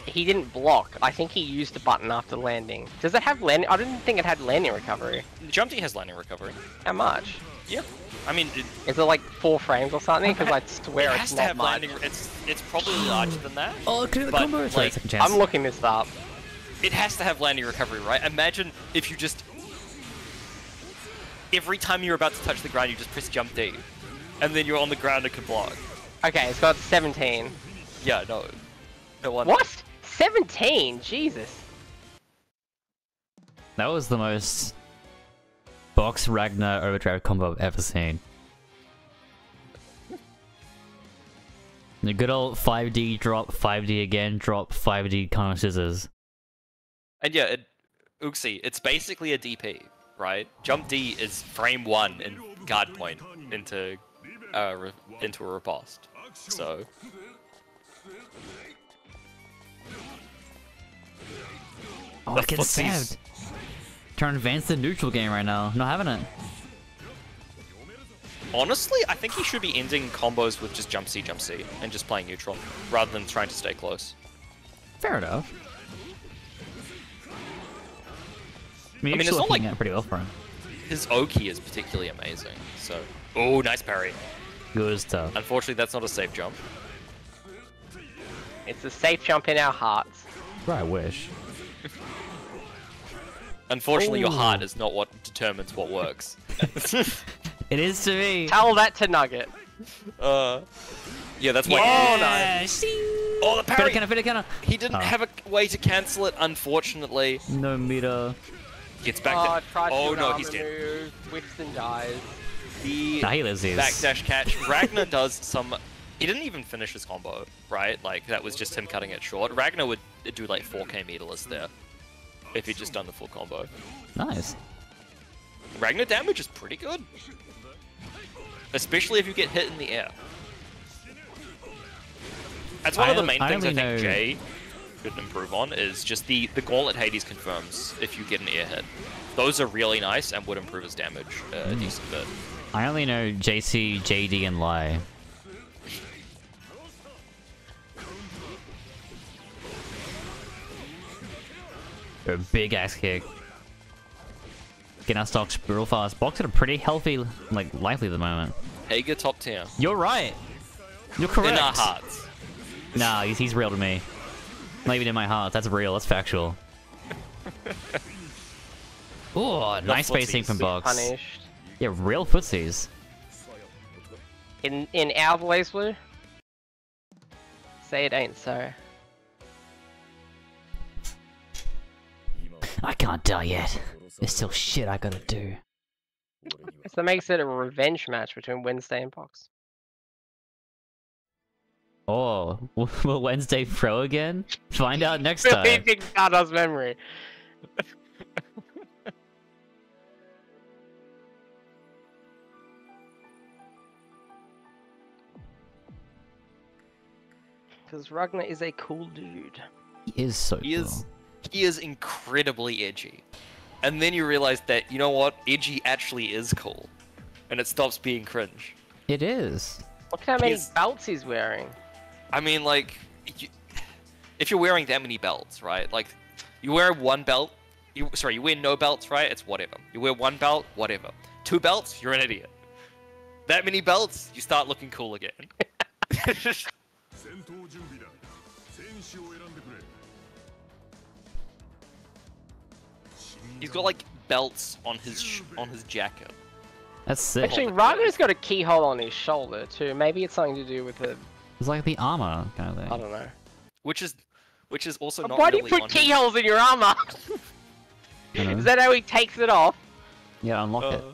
He didn't block. I think he used the button after landing. Does it have landing? I didn't think it had landing recovery. Jump D has landing recovery. How much? Yeah. I mean, Is it like 4 frames or something? Because I swear it it's has to not have much. landing. It's probably larger than that. Oh, can the But, combo? Sorry, like, second chance. I'm looking this up. It has to have landing recovery, right? Imagine if you just... Every time you're about to touch the ground, you just press jump D. And then you're on the ground and can block. Okay, it's got 17. Yeah, no. No wonder. What? 17? Jesus. That was the most box Ragnar overdrive combo I've ever seen. The good old 5D drop, 5D again, drop, 5D kind of scissors. And yeah, Uxie, it's basically a DP, right? Jump D is frame 1 and guard point into a riposte. So... Oh, The I get footsies. stabbed. Trying to advance the neutral game right now. Not having it. Honestly, I think he should be ending combos with just jump C, and just playing neutral, rather than trying to stay close. Fair enough. I mean, it's it's not like- working out pretty well for him. His Oki is particularly amazing, so... Oh, nice parry. Good stuff. Unfortunately, that's not a safe jump. It's a safe jump in our hearts. Right, I wish. Unfortunately, your Ooh. heart is not what determines what works. It is to me. Tell that to Nugget. Yeah, that's why... Yeah! Oh, the parry! Fit a counter. He didn't Oh. have a way to cancel it, unfortunately. No meter. Gets back Oh, down. tried to Oh do an no, armor he's dead. move, whiffs and dies. The Nah, he lives his. backdash catch. Ragnar does some... He didn't even finish his combo, right? Like, that was just him cutting it short. Ragnar would do like 4k meterless there. If he'd just done the full combo. Nice. Ragnar damage is pretty good. Especially if you get hit in the air. That's one of the main I things I only think know- Jay could improve on, is just the Gauntlet Hades confirms if you get an air hit. Those are really nice and would improve his damage a decent bit. I only know JC, JD, and Lai. A big axe kick. Getting our stocks real fast. Box at a pretty healthy, like, lively at the moment. Hager top tier. You're right. You're correct. In our hearts. Nah, he's real to me. Not even in my heart. That's real. That's factual. Ooh, nice spacing from Box. Punished. Yeah, real footsies. In our Blaze Blue? Say it ain't so. I can't die yet. There's still shit I gotta do. So that makes it a revenge match between Wednesday and Box. Oh, will Wednesday throw again? Find out next Really time. big Stardust Memory. Because Ragnar is a cool dude. He is so He cool. is incredibly edgy. And then you realize that, you know what? Edgy actually is cool. And it stops being cringe. It is. Look how many He's- belts he's wearing. I mean, like, if you're wearing that many belts, right? Like, you wear one belt, you wear no belts, right? It's whatever. You wear one belt, whatever. 2 belts, you're an idiot. That many belts, you start looking cool again. 戦闘準備だ選手を選んでくれ He's got like belts on his jacket. That's sick. Actually, Ragnar's got a keyhole on his shoulder too. Maybe it's something to do with the... It's like the armor kind of thing. I don't know. Which is also not Why do really you on put his- keyholes in your armor? I don't know. Is that how he takes it off? Yeah, unlock it.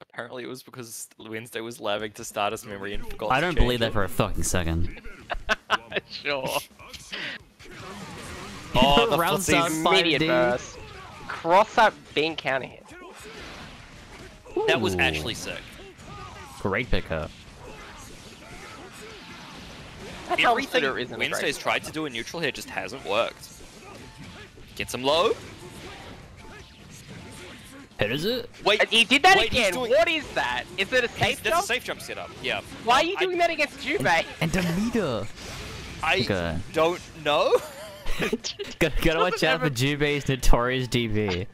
Apparently it was because Wednesday was labbing to Stardust Memory and forgot I to don't change believe that it. for a fucking second. Sure. Oh, the Round footsies. sound. Immediate 5D. burst. Cross up being counter hit. That was Ooh. actually sick. Great pickup. That Everything Hellfitter isn't a great Wednesday's tried to do in neutral here just hasn't worked. Gets him low. Hit is it? Wait, He did that wait, he's again. doing- What is that? Is it a safe That's jump? a safe jump setup. Yeah. Why are you I- doing that against Jubei? And Demeter. I Okay. don't know. Gotta watch out for Jubei's notorious DB.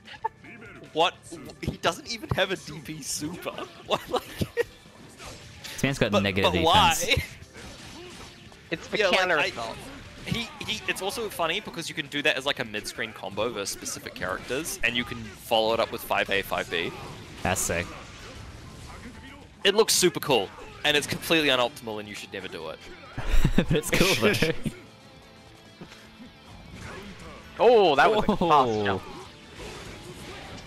What? He doesn't even have a DP super. What? Like, This man's got but negative defense. why? It's for Yeah, like, counter I- assault. It's also funny because you can do that as like a mid-screen combo versus specific characters, and you can follow it up with 5A, 5B. That's sick. It looks super cool, and it's completely unoptimal, and you should never do it. But it's cool though. Oh, that was a Whoa. fast jump.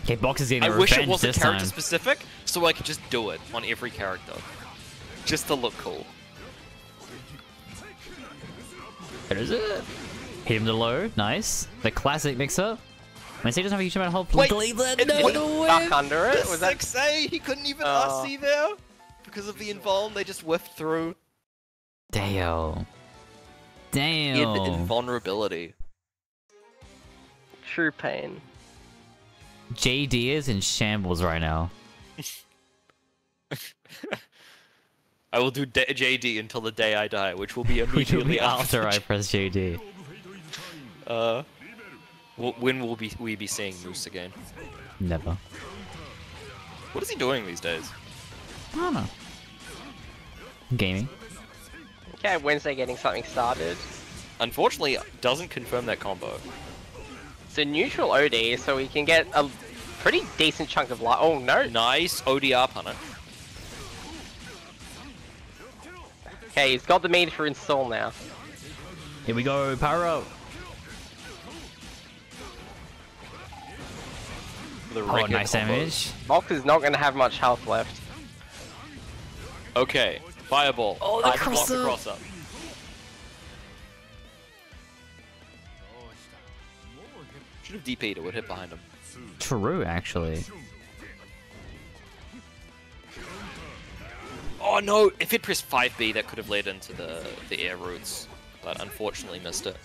Okay, Box is getting I a wish it revenge wasn't this time. character specific, so I could just do it on every character, just to look cool. What is it? Hit him to low. Nice. The classic mix-up. Wednesday doesn't have a huge amount of help. Wait, Cleveland, it- no, what- no way. Stuck under it? Was that... 6A, he couldn't even Oh. RC there because of the invuln. They just whiffed through. Damn. Damn. Invulnerability. True pain. JD is in shambles right now. I will do JD until the day I die, which will be Which will immediately be after I press JD. When will we be seeing Moose again? Never. What is he doing these days? I don't know. Gaming. Okay, Wednesday getting something started. Unfortunately, doesn't confirm that combo. It's a neutral OD, so we can get a pretty decent chunk of life. Oh no! Nice ODR punish. Okay, he's got the meter for install now. Here we go, power up. The Oh, record nice combo. damage. Mox is not going to have much health left. Okay, fireball. Oh, the Nice block cross-up. across up. Should have DP'd, it would hit behind him. True, actually. Oh no! If it pressed 5B, that could have led into the air routes, but unfortunately missed it.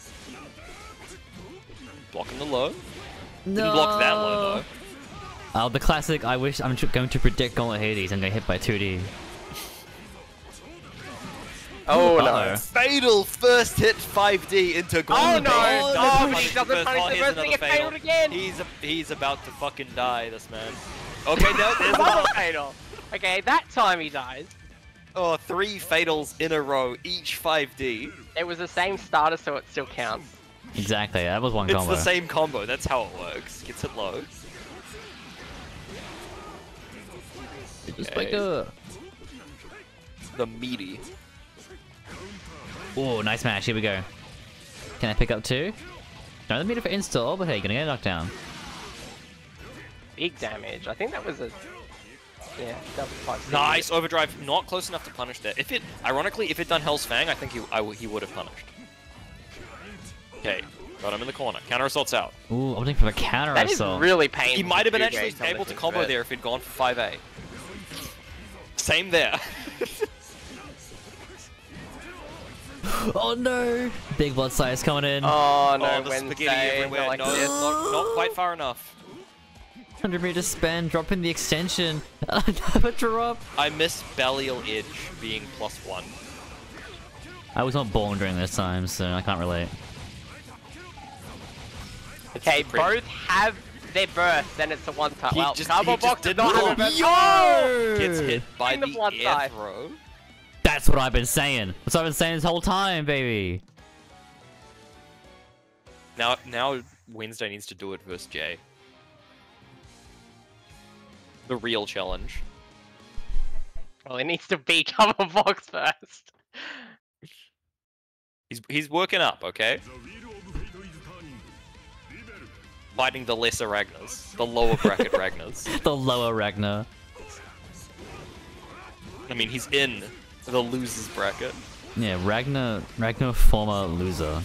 Blocking the low. Didn't block that low though. Oh, the classic, I wish I'm going to predict Gauntlet Hades and get hit by 2D. Oh Uh-oh. no! Fatal first hit 5D into Oh Gauntlet no! Hades. Oh, Doesn't he punish doesn't the punish first- the here's first thing, another it failed again! He's about to fucking die, this man. Okay, no, there's Another another. fatal. Okay, that time he dies. Oh, 3 fatals in a row, each 5D. It was the same starter, so it still counts. Exactly, that was one It's combo. the same combo, that's how it works. Gets it low. Spiker! The meaty. Oh, nice match, here we go. Can I pick up 2? Don't let me for install, but hey, you're gonna get knocked down. Big damage. I think that was a... Yeah, that was quite Nice overdrive, not close enough to punish there. If it, ironically, if it done Hell's Fang, I think he would have punished. Okay, got him in the corner. Counter assault's out. Ooh, I'm looking for a counter That is assault. really painful. He might have been to actually do able to something combo with it. there if he'd gone for 5A. Same there. Oh no! Big blood size coming in. Oh no, Oh, the Wednesday. spaghetti everywhere. Like No, this. not quite far enough. 100 meter span, dropping the extension. Another drop. I miss Belial Edge being +1. I was not born during those times, so I can't relate. Okay, the pretty- both have their burst, then it's a one-time. Well, he Cardboard just Box did didn't not have a launch. burst. Yo! Oh! Gets hit by In the the blood air side. throw. That's what I've been saying. That's what I've been saying this whole time, baby. Now Wednesday needs to do it versus Jay. The real challenge. Well, it needs to be Cardboard Box first. He's working up, okay? The wheel of fate is turning. Rebel. Fighting the lesser Ragnars. The lower bracket Ragnars. The lower Ragnar. I mean, he's in the losers bracket. Yeah, Ragnar former loser.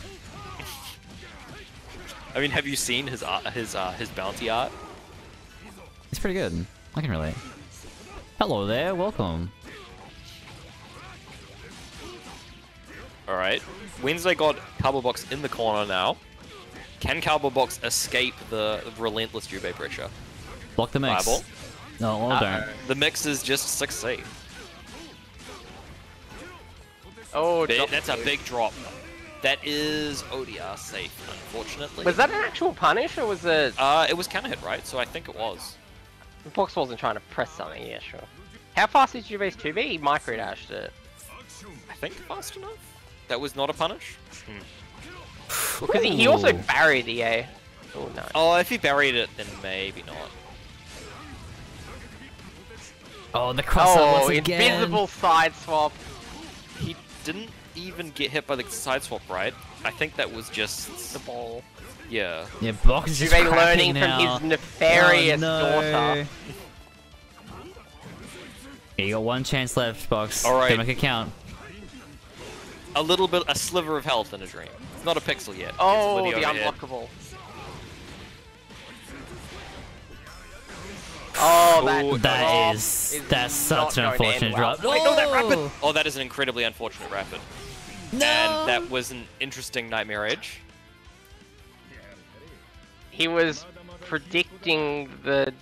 I mean, have you seen his art, his bounty art? It's pretty good. I can relate. Hello there, welcome. Alright. Wednesday got Cardboard Box in the corner now. Can Cardboard Box escape the relentless Jubei pressure? Block the mix. Fireball. No, well don't. The mix is just 6C. Oh, drop That's a two. big drop. That is ODR safe, unfortunately. Was that an actual punish, or was it... It was counter hit, right? So I think it was. Box wasn't trying to press something, yeah, sure. How fast is your base 2B? He micro-dashed it. I think fast enough? That was not a punish? Because he also Ooh. buried the A. Oh, no. Oh, if he buried it, then maybe not. Oh, the cross up Oh, once again. invisible side swap. He didn't even get hit by the side swap, right? I think that was just... The ball. Yeah. Yeah, Box is just Jubei cracking learning now. from his nefarious Oh, no. daughter. Yeah, you got one chance left, Box. Alright. Don't make it count. A sliver of health in a dream. It's not a pixel yet. Oh, it's the with overhead. unblockable. Oh, Ooh, That's such an not going unfortunate in well. drop. Wait, no, that rapid! Oh, that is an incredibly unfortunate rapid. No! And that was an interesting Nightmare Edge. He was predicting the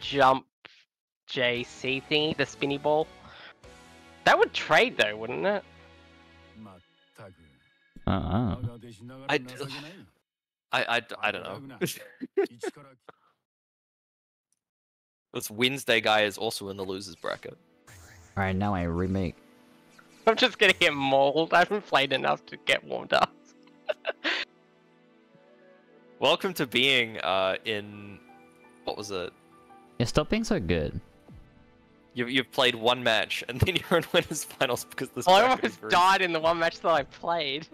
jump JC thingy, the spinny ball. That would trade though, wouldn't it? Uh-uh. I don't know. This Wednesday guy is also in the losers bracket. Alright, now I remake. I'm just gonna get mauled. I haven't played enough to get warmed up. Welcome to being in... What was it? Yeah, stop being so good. You've played one match, and then you're in winners finals because this I bracket is almost very- died in the one match that I played.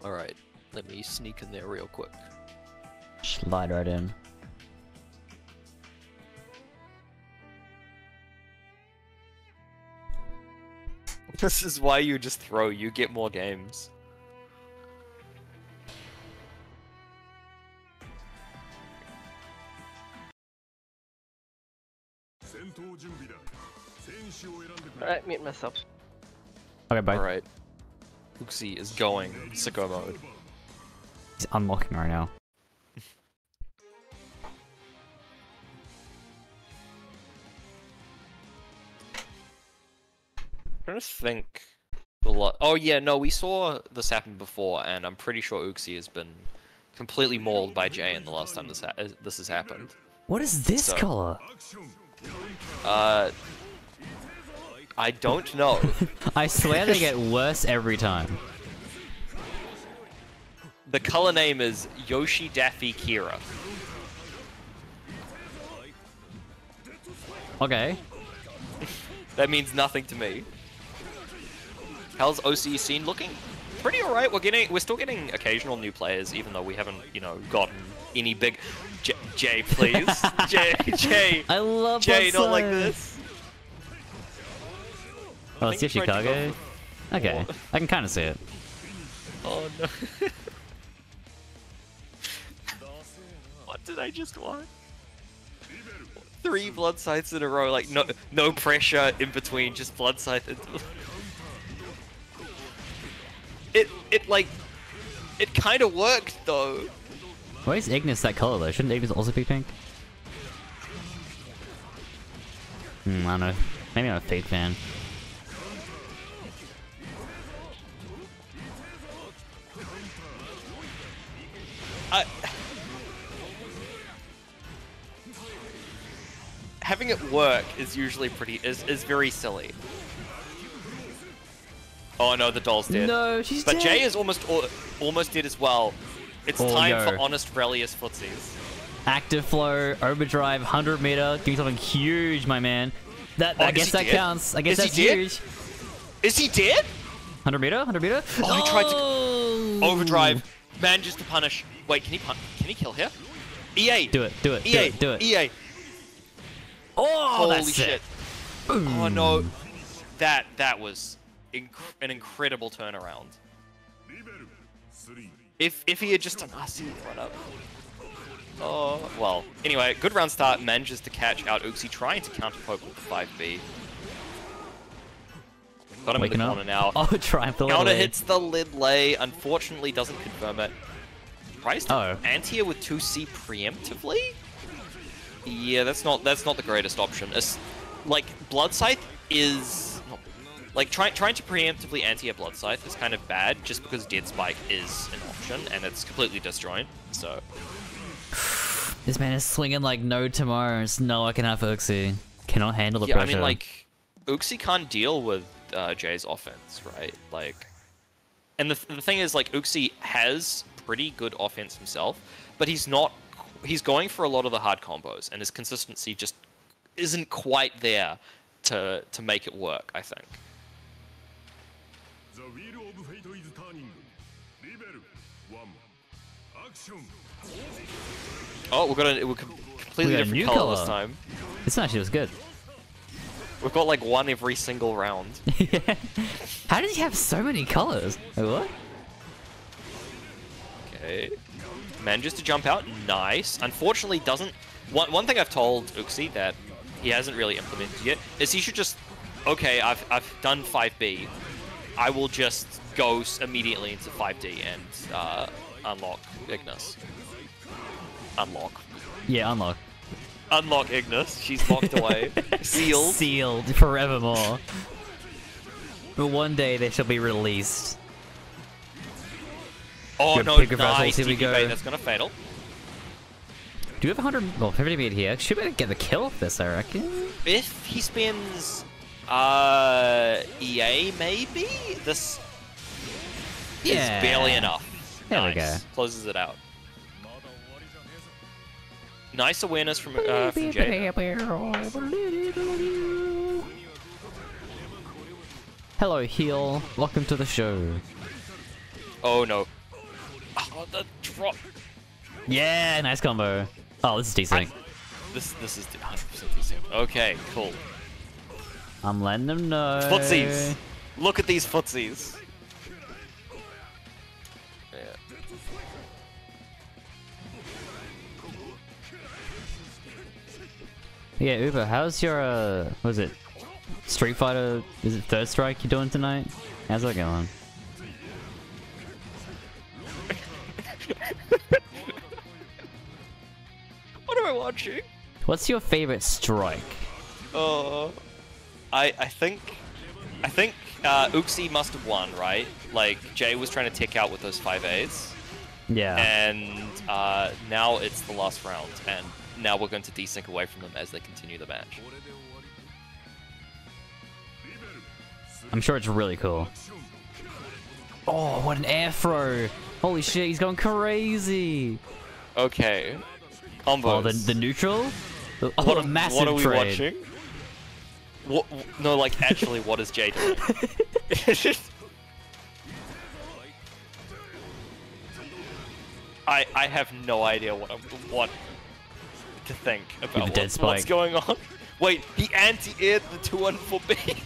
Alright, let me sneak in there real quick. Slide right in. This is why you just throw, you get more games. Alright, mute myself. Okay, bye. Alright. Uxie is going sicko mode. He's unlocking right now. I'm trying to think. Oh yeah, no, we saw this happen before, and I'm pretty sure Uxie has been completely mauled by Jay in the last time this has happened. What is this So- color? I don't know. I swear they get worse every time. The color name is Yoshi Daffy Kira. Okay. That means nothing to me. How's OCE scene looking? Pretty alright. We're still getting occasional new players, even though we haven't, you know, gotten any big. Jay, please. Jay. I love Jay, both not like sides. this. Oh, I it's think he tried to Yoshikage? go Okay, for- I can kind of see it. Oh no. What did I just watch? 3 blood sights in a row, like no pressure in between, just blood sight. It kind of worked though. Why is Ignis that color though? Shouldn't Ignis also be pink? I don't know. Maybe I'm a Fate fan. Having it work is usually is very silly. Oh no, the doll's dead. No, she's But dead. Jay is almost dead as well. It's Oh, time yo. for honest Relius footsies. Active flow, overdrive, 100 meter. Give me something huge, my man. That Oh, I is guess he that dead? counts. I guess Is that's he dead? huge. Is he dead? 100 meter, 100 meter. Oh, he tried to Oh! overdrive. Manages to punish. Wait, can he kill here? EA. Do it, do it, do EA. it, do it. EA. Oh, Holy that's shit. sick. Oh no. That was an incredible turnaround. If he had just done run up. Oh, well. Anyway, good round start. Manages to catch out Uxie, trying to counter poke with the 5B. Got him in the Waking up. corner now. Oh, triumph the Counter lead. hits the lid lay. Unfortunately, doesn't confirm it. Tries to anti-air with 2C preemptively? Yeah, that's not the greatest option. Like, Blood Scythe is... Like, trying to preemptively anti-air Blood Scythe is kind of bad, just because Dead Spike is an option, and it's completely disjoint, so... This man is swinging like no tomorrow. There's no I can have Uxie. Cannot handle the Yeah, pressure. I mean, like, Uxie can't deal with Jay's offense, right? Like... And the thing is, like, Uxie has pretty good offense himself, but he's going for a lot of the hard combos, and his consistency just isn't quite there to make it work, I think. The wheel of fate is turning. Level 1. Action. Oh, we're completely We got a different new color color. this time. This actually was good. We've got like one every single round. Yeah. How did he have so many colors? Wait, what? Okay. Manages to jump out. Nice. Unfortunately, doesn't... One thing I've told Uxie that he hasn't really implemented yet is he should just... Okay, I've done 5B. I will just go immediately into 5D and unlock Ignis. Unlock. Yeah, unlock. Unlock Ignis. She's locked away. Sealed. Sealed forevermore. But one day they shall be released. Oh Good no, pick reversals, nice here we TP go. bait, that's gonna fatal. Do we have 100? Well, 50 meter here. Should be able to get the kill off this, I reckon. If he spins EA maybe? This Yeah. is barely enough. There we Nice. go. Closes it out. Nice awareness from Jay. Hello, heel. Welcome to the show. Oh no. Oh, the drop. Yeah, nice combo. Oh, this is decent. This is 100% decent. Okay, cool. I'm letting them know. Footsies. Look at these footsies. Yeah. Yeah, Uber, how's your, what is it? Street Fighter, is it Third Strike you're doing tonight? How's that going? What am I watching? What's your favorite strike? Oh, I think Uxie must have won, right? Like Jay was trying to tick out with those 5As, Yeah. and now it's the last round, and now we're going to desync away from them as they continue the match. I'm sure it's really cool. Oh, what an air throw! Holy shit, he's going crazy! Okay. Combos. Oh, the neutral? Oh, What, a massive what are we trade. watching? What? No, like actually, what is Jay doing? I have no idea what to think about dead what's spike. going on. Wait, he anti-aired the 2-1-4B.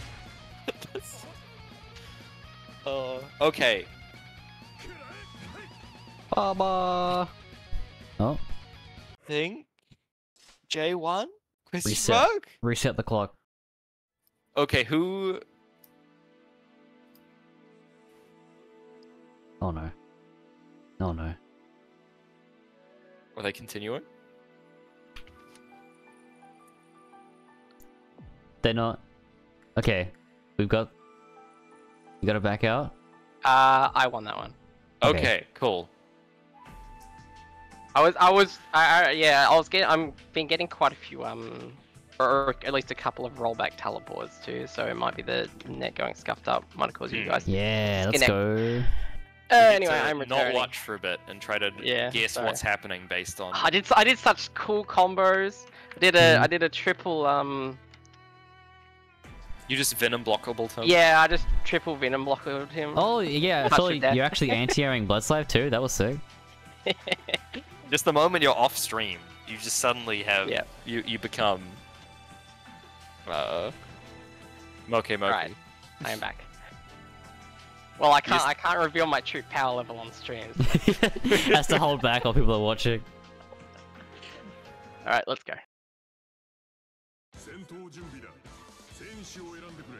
Okay. Baba. Oh, Think J1? Chrissy reset. Smoke? Reset the clock. Okay, who? Oh no. Oh no. Are they continuing? They're not. Okay, you gotta back out. I won that one. Okay. Okay, cool. I've been getting quite a few or at least a couple of rollback teleports too. So it might be the net going scuffed up. Might have caused you guys. Yeah, let's disconnect. go. Anyway, To I'm not returning. watch for a bit and try to guess sorry. what's happening based on. I did such cool combos. I did a triple You just venom blockable him. yeah, I just triple venom blocked him. Oh yeah, I Touch saw of death. you're actually anti-airing Blood Slave too. That was sick. Just the moment you're off stream, you just suddenly have Yeah. you become Moke. Right, I am back. Well, I can't reveal my true power level on streams. Has to hold back while people are watching. All right, let's go. 戦闘準備だ。戦士を選んでくれ。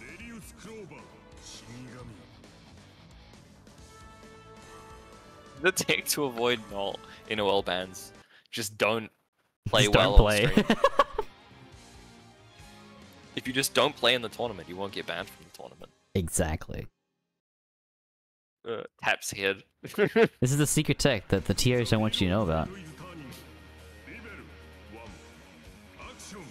レリウス・クローバー、死神。 The tech to avoid null NOL bans. Just don't play Just well don't on play. stream. If you just don't play in the tournament, you won't get banned from the tournament. Exactly. Taps head. This is the secret tech that the TOs don't want you to know about. リベル1アクション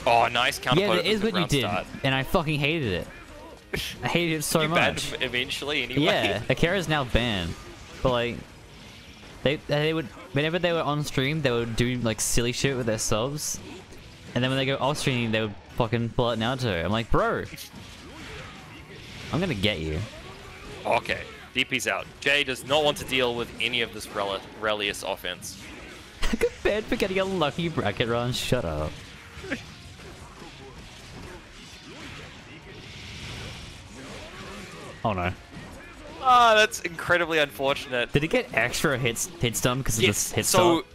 Oh, nice counter. Yeah, that is what you did, and I fucking hated it. I hated it so You banned much. him eventually anyway. Yeah, Akira's now banned, but like, they would whenever they were on stream, they would do like silly shit with their subs, and then when they go off stream, they would fucking pull out Naruto. I'm like, bro, I'm gonna get you. Okay, DP's out. Jay does not want to deal with any of this Relius offense. Good bad for getting a lucky bracket run. Shut up. Oh no. Ah, that's incredibly unfortunate. Did it get extra hit stun because of Yes, this hit so stop?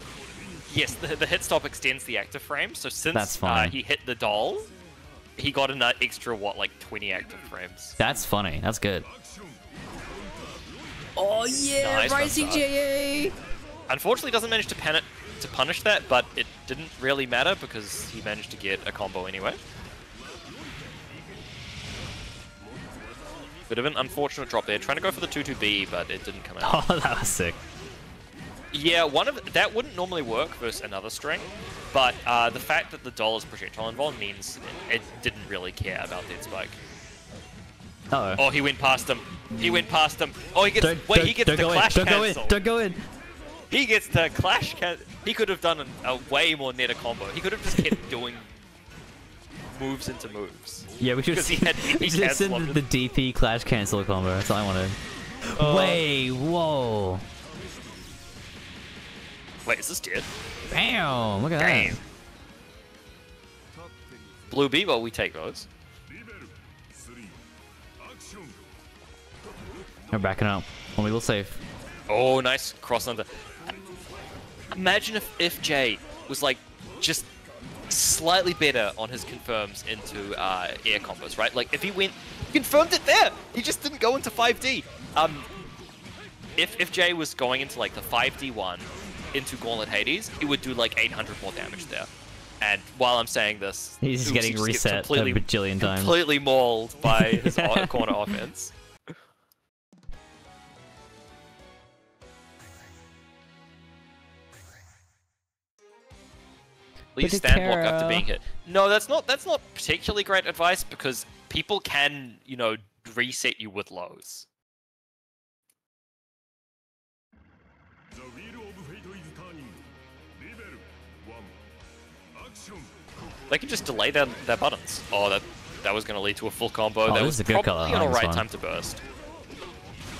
yes, the hit stop extends the active frame. So since That's fine. he hit the doll, he got an extra what, like 20 active frames. That's funny. That's good. Oh yeah, Nice Rising run start. JA! Unfortunately, doesn't manage to punish that, but it didn't really matter because he managed to get a combo anyway. Bit of an unfortunate drop there. Trying to go for the 2-2B, but it didn't come out. Oh, that was sick. Yeah, that wouldn't normally work versus another string, but the fact that the doll is projectile involved means it didn't really care about that spike. Uh-oh. Oh, he went past him. He went past him. Oh, he gets he gets the clash cancel. Don't go in. He gets the clash cancel. He could have done a way more meta combo. He could have just kept doing moves into moves. Yeah, we should Because he had we should send the DP clash cancel combo. That's all I wanted. Wait, whoa. Wait, is this dead? Damn, look at Damn. that. Blue Beaver, we take those. リベル3アクション We're backing up. When we will safe. Oh, nice cross under. Imagine if Jay was like just slightly better on his confirms into air combos, right? Like if he confirmed it there, he just didn't go into 5D. If Jay was going into like the 5D one into Gauntlet Hades, he would do like 800 more damage there. And while I'm saying this, He's just he getting gets reset a bajillion times. completely mauled by his corner offense. Please But stand block after Akira- being hit. No, that's not particularly great advice because people can, you know, reset you with lows. ザ・ウィール・オブ・フェイト・イズ・ターニングレベル1アクション They can just delay their buttons. Oh, that was going to lead to a full combo. Oh, that this was is a good probably color. an I like this alright one. time to burst.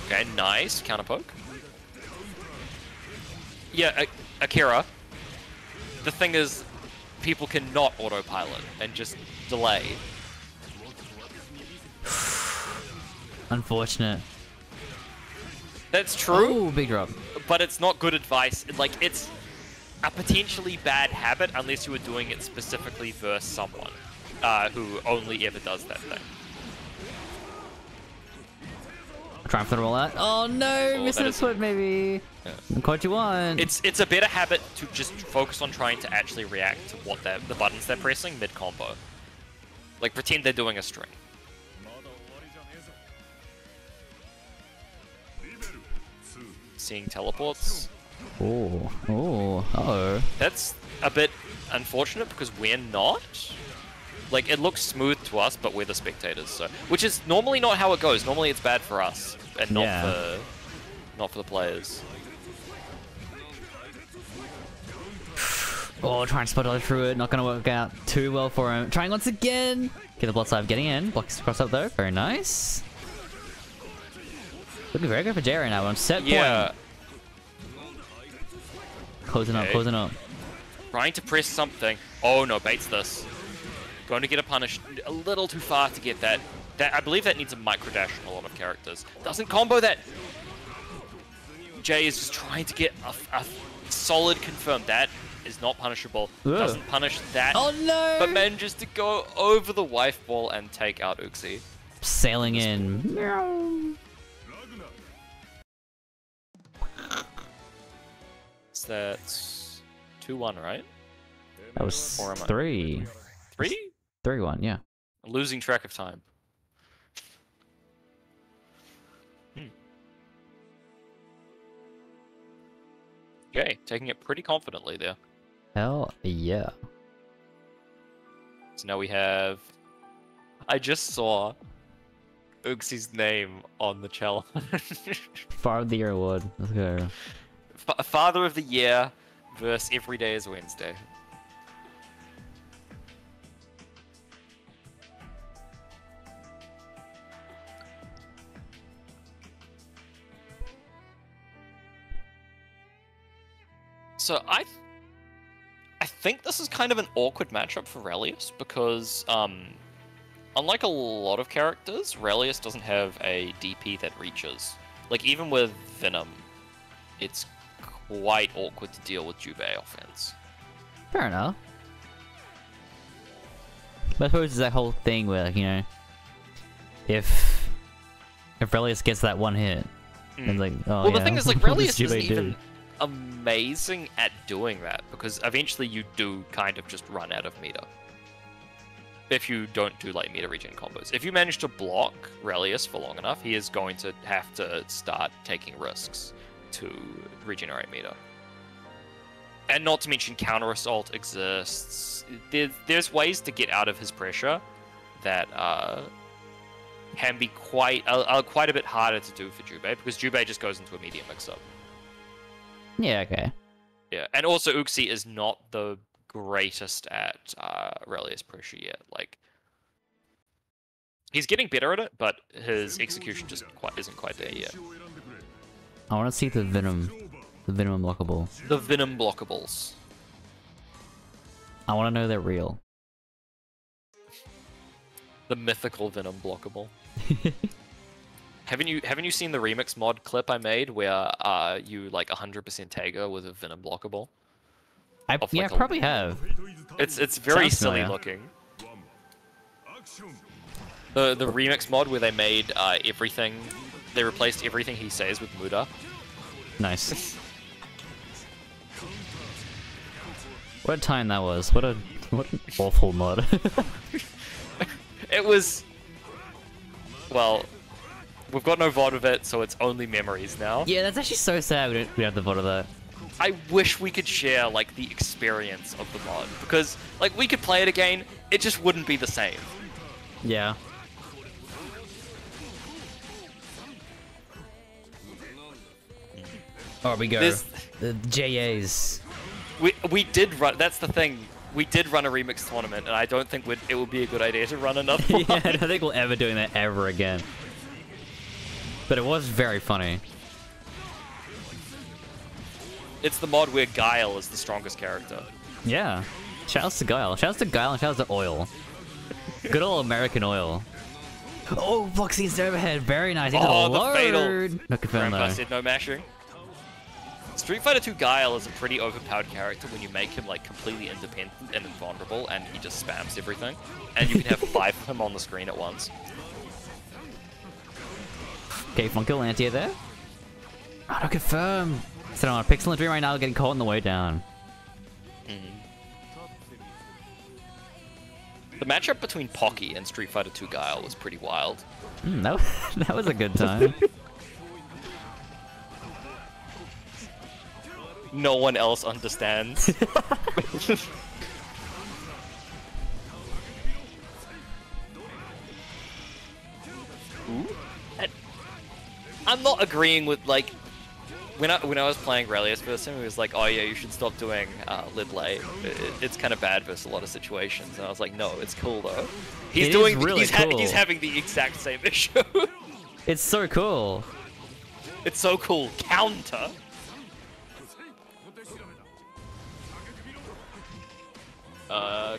Okay, nice. Counter poke. Yeah, Akira. The thing is, people cannot autopilot and just delay. Unfortunate. That's true, Ooh, big drop. but it's not good advice. Like, it's a potentially bad habit unless you were doing it specifically versus someone who only ever does that thing. Trying for the rollout. Oh no, Oh, missing that a is- split maybe. Yeah. Caught you one. It's a better habit to just focus on trying to actually react to what the buttons they're pressing mid combo. Like pretend they're doing a string. まだ終わりじゃねえぞレベル2 Seeing teleports. Oh, oh, uh-oh. That's a bit unfortunate because we're not. Like it looks smooth to us, but we're the spectators, so which is normally not how it goes. Normally it's bad for us and not Yeah. for the players. Oh, trying to spot dodge through it. Not gonna work out too well for him. Trying once again. Get the blood side getting in. Blocks cross up though. Very nice. Looking very good for Jay right now. On set Yeah, point. Closing up, Okay. closing up. trying to press something. Oh no, baits this. Going to get a punish a little too far to get that. That I believe that needs a micro dash on a lot of characters. Doesn't combo that. Jay is just trying to get a solid confirm. That is not punishable. Ugh. Doesn't punish that. Oh no! But manages to go over the wife ball and take out Uxie. Sailing in. ラグナ So that's 2-1, right? That was Or am I- 3. 3? 3-1, yeah. Losing track of time. Okay, taking it pretty confidently there. Hell yeah. So now we have... I just saw Uxie's name on the challenge. Father of the Year award. Let's go. Father of the Year versus Every Day is Wednesday. So I think this is kind of an awkward matchup for Relius because unlike a lot of characters, Relius doesn't have a DP that reaches. Like even with Venom, it's quite awkward to deal with Jubei offense. Fair enough. But I suppose it's that whole thing where, like, you know, if Relius gets that one hit, then like, oh Well, yeah, the thing is, like, what does Relius isn't Jubei do? even amazing at doing that because eventually you do kind of just run out of meter. If you don't do like meter regen combos. If you manage to block Relius for long enough, he is going to have to start taking risks to regenerate meter. And not to mention counter assault exists. There's ways to get out of his pressure that can be quite a bit harder to do for Jubei because Jubei just goes into a medium mix-up. Yeah, okay. Yeah, and also Uxie is not the greatest at Relius pressure yet. Like, he's getting better at it, but his execution just isn't quite there yet. 選手を選んでくれ I want to see the Venom unlockable. The Venom blockables. I want to know they're real. The mythical Venom blockable. Haven't you seen the remix mod clip I made where you like 100% Tagger with a Venom blockable? I Of, yeah, like, a- probably have. フェイト・イズ・ターニング It's very Sounds silly familiar. looking. 1アクション The remix mod where they made everything, they replaced everything he says with Muda. Nice. What a time that was. What an awful mod. It was... Well, we've got no VOD of it, so it's only memories now. Yeah, that's actually so sad we don't have the VOD of that. I wish we could share like the experience of the mod because like we could play it again, it just wouldn't be the same. Yeah. Oh, we go. The JAs. We did run. That's the thing. We did run a remix tournament, and I don't think it would be a good idea to run another one. Yeah, I don't think we'll ever doing that ever again. But it was very funny. It's the mod where Guile is the strongest character. Yeah. Shouts to Guile. Shouts to Guile and shouts to Oil. Good old American Oil. Oh, Foxy's overhead. Very nice. Oh, the fatal. No confirm Grandpa though. said no mashing. Street Fighter 2 Guile is a pretty overpowered character when you make him like completely independent and invulnerable and he just spams everything. And you can have 5 of him on the screen at once. Okay, Funko Lantia there. Oh, no confirm. So on a pixel entry right now, getting caught on the way down. The matchup between Pocky and Street Fighter 2 Guile was pretty wild. That was a good time. No one else understands. Ooh. And I'm not agreeing with like when I was playing Relius first time, he was like, "Oh yeah, you should stop doing lid lay. It's kind of bad versus a lot of situations." And I was like, "No, it's cool though." He's he's having the exact same issue. It's so cool. It's so cool. Counter.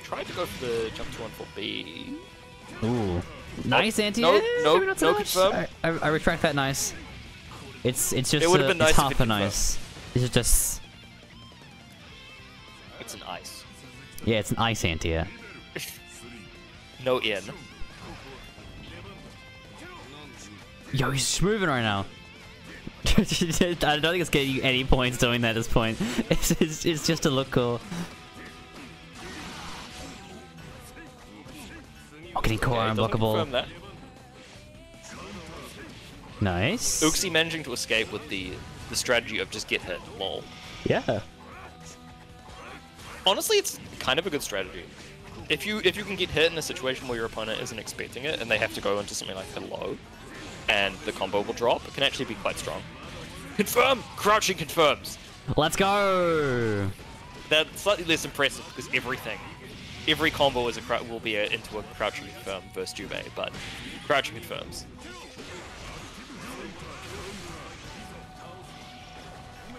Tried to go for the jump to 1-4-B. Ooh. Nice anti. No confirm. I retract that nice. It's just it would have been nice it's if half it a nice. This is just it's an ice. Yeah, it's an ice anti. Yeah. No in. Yo, he's just moving right now. I don't think it's getting you any points doing that at this point. It's just to look cool. Oh, getting caught unblockable. Nice. Uxie managing to escape with the strategy of just get hit, lol. Yeah. Honestly, it's kind of a good strategy. If you can get hit in a situation where your opponent isn't expecting it and they have to go into something like a low, and the combo will drop, it can actually be quite strong. Confirm! Crouching confirms! Let's go! That's slightly less impressive because every combo is will be into a crouching confirm versus Jubei, but crouching confirms.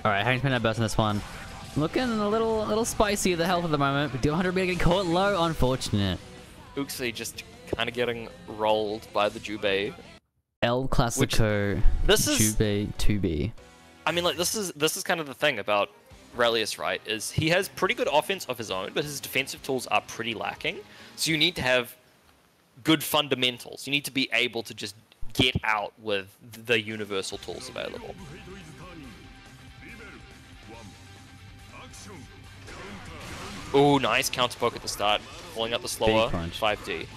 Alright, having to spend our burst on this one. Looking a little spicy at the health at the moment, but 200 meter getting caught low, unfortunate. Uxie just kind of getting rolled by the Jubei. El Clasico Jubei 2B. I mean, like, this is kind of the thing about Relius, right? Is he has pretty good offense of his own, but his defensive tools are pretty lacking. So you need to have good fundamentals. You need to be able to just get out with the universal tools available. Ooh, nice counter poke at the start, pulling up the slower 5D.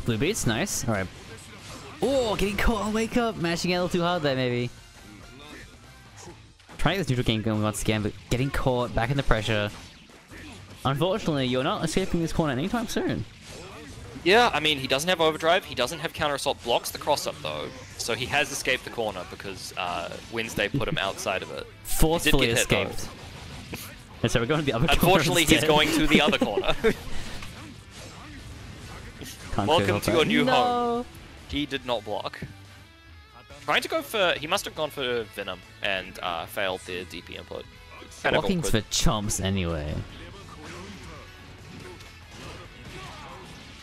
Blue beats, nice. Alright. Oh, getting caught. Wake up. Mashing a little too hard there, maybe. Trying this neutral game going once again, but getting caught, back in the pressure. Unfortunately, you're not escaping this corner anytime soon. Yeah, I mean, he doesn't have overdrive, he doesn't have counter assault, blocks the cross up though, so he has escaped the corner because Wednesday put him outside of it. Forcefully escaped. And so we're going to the other corner. Unfortunately, he's going to the other corner. Welcome to your new home. He did not block. Trying to go for... He must have gone for Venom and failed the DP input. Blocking's for chomps anyway.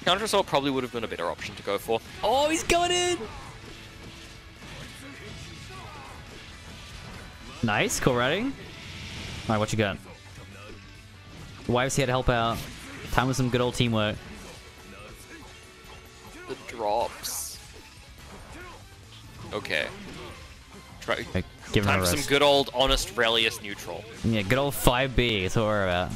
Counter assault probably would have been a better option to go for. Oh, he's going in! Nice, cool riding. Alright, what you got? Wives here to help out. Time with some good old teamwork. The drops. Okay. Try. Give Time for some good old honest Relius neutral. Yeah, good old 5B. That's what we're about.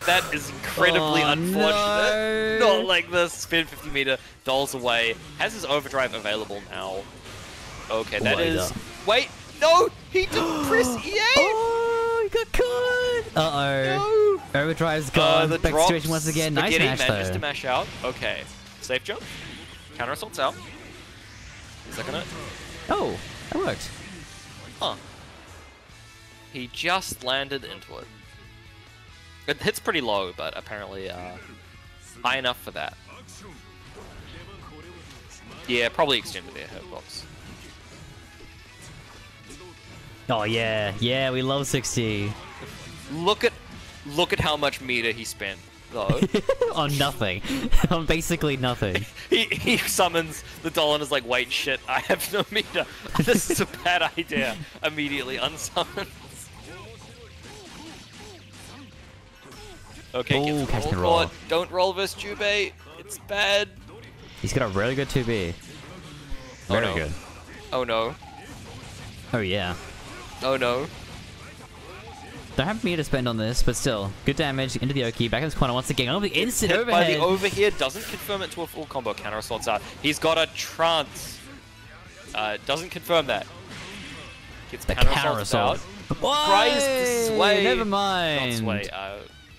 That is incredibly unfortunate. No. Not like this. Spin 50 meter, dolls away. Has his overdrive available now. Okay, that Wait is. up. Wait, no! He didn't press EA! Oh, he got caught! Uh-oh. No! Overdrive's gone. The Back drops. situation once again. Nice Spaghetti match, manages though. to mash out. Okay. Safe jump. Counter assault's out. Is that gonna. Oh, that worked. Huh. He just landed into it. It hits pretty low, but apparently high enough for that. Yeah, probably extended their hitbox. Oh, yeah. Yeah, we love 60. Look at how much meter he spent, though. On nothing. On basically nothing. he summons the doll and is like, wait, shit, I have no meter. This is a bad idea. Immediately unsummons. Okay, Ooh, get catch the and roll. roll. Don't roll versus Jubei. It's bad. He's got a really good 2B. Oh, Very no. good. Oh no. Oh, yeah. Oh no. Don't have me to spend on this, but still. Good damage into the Oki. Back in this corner once again. Oh, the instant Hit by overhead. the overhead doesn't confirm it to a full combo. Counter assaults out. He's got a trance. Doesn't confirm that. Gets The counter counter assaults assault. out. Tries to sway. Never Not mind. sway.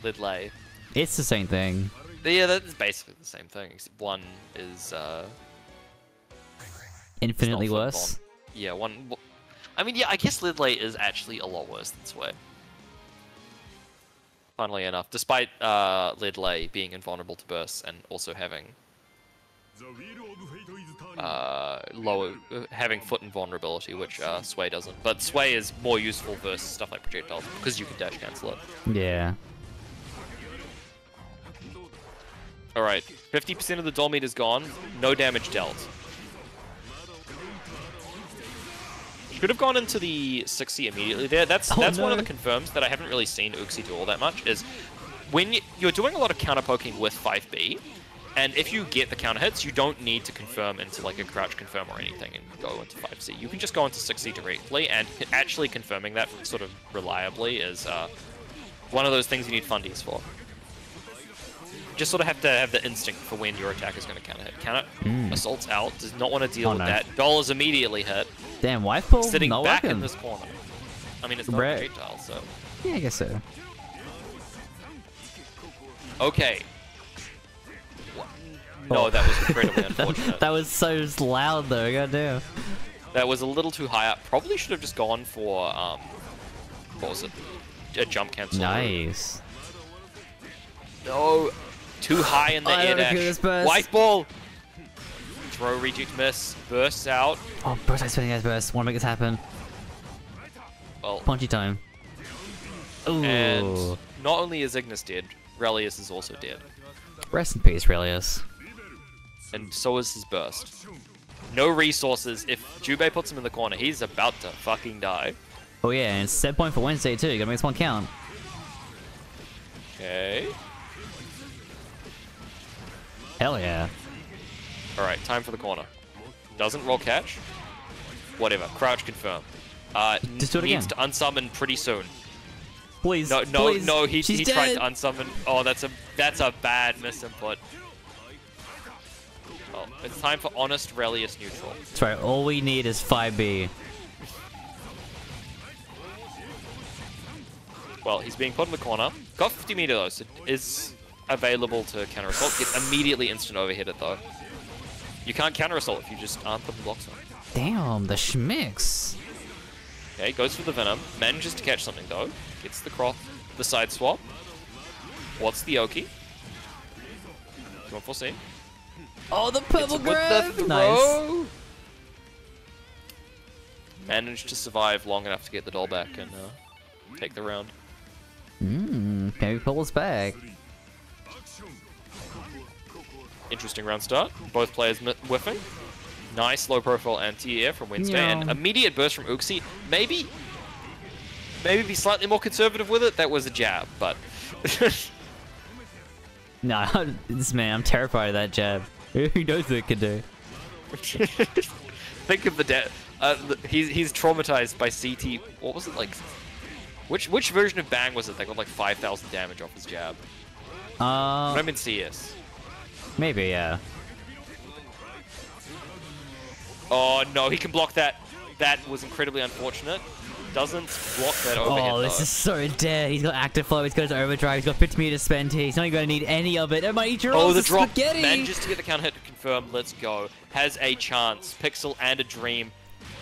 Lid lay. It's the same thing. Yeah, that's basically the same thing. Except one is Infinitely it's not worse. flip on. Yeah, one. I mean, yeah, I guess lid lay is actually a lot worse than sway. Funnily enough, despite lid lay being invulnerable to bursts and also having having foot invulnerability, which sway doesn't. But sway is more useful versus stuff like projectiles because you can dash cancel it. Yeah. Alright, 50% of the doll meter's gone, no damage dealt. Should have gone into the 60 immediately there. That's one of no. the confirms that I haven't really seen Uxie do all that much, is when you're doing a lot of counter poking with 5B, and if you get the counter hits, you don't need to confirm into like a crouch confirm or anything and go into 5C. You can just go into 6C directly, and actually confirming that sort of reliably is one of those things you need fundies for. Just sort of have to have the instinct for when your attack is going to counter hit. Counter assaults out, does not want to deal with that. Doll is immediately hit. Damn, wife pull Sitting not back working. in this corner. I mean, it's not a Right. projectile, so... Yeah, I guess so. Okay. No, that was incredibly that, unfortunate. that was so loud though, goddamn. That was a little too high up. Probably should have just gone for, what was it? A jump cancel. Nice. No. Too high in the I air don't know if dash. this burst. White ball! Throw, reject, miss. Bursts out. Oh, burst, I spinning guys burst. Wanna make this happen. Well, Punchy time. Ooh. and not only is Ignis dead, Relius is also dead. Rest in peace, Relius. And so is his burst. No resources. If Jubei puts him in the corner, he's about to fucking die. Oh yeah, and it's set point for Wednesday too. You gotta make this one count. Okay. Hell yeah. Alright, time for the corner. Doesn't roll catch. Whatever. Crouch confirm. Just do it needs again. to unsummon pretty soon. Please. No, please. no, he She's tried dead. to unsummon. Oh, that's a bad misinput. Well, it's time for honest Relius neutral. That's right. All we need is 5B. Well, he's being put in the corner. Got 50 meter though, so is available to counter assault. Get immediately instant overheaded though. You can't counter assault if you just aren't putting blocks on. Damn, the schmicks. Okay, goes for the venom. Manages to catch something though. Gets the side swap. What's the Oki? Going for C. Oh, the purple With the grove. Nice. throw. Managed to survive long enough to get the doll back and take the round. Maybe pull us back. Interesting round start. Both players whiffing. Nice low profile anti-air from Wednesday Yeah. and immediate burst from Uxie. Maybe be slightly more conservative with it. That was a jab, but Nah, this man, I'm terrified of that jab. Who knows what it could do? think of the he's traumatized by CT. What was it like? Which version of Bang was it? They got like 5,000 damage off his jab. I'm in CS. Maybe, yeah. Oh no, he can block that. That was incredibly unfortunate. Doesn't block that overhead. Oh, this is so dead. He's got active flow, he's got his overdrive, he's got 50 meters spent here. He's not even gonna need any of it. It might eat your Oh, the drop spaghetti. manages to get the counter hit to confirm. Let's go. Has a chance. Pixel and a dream.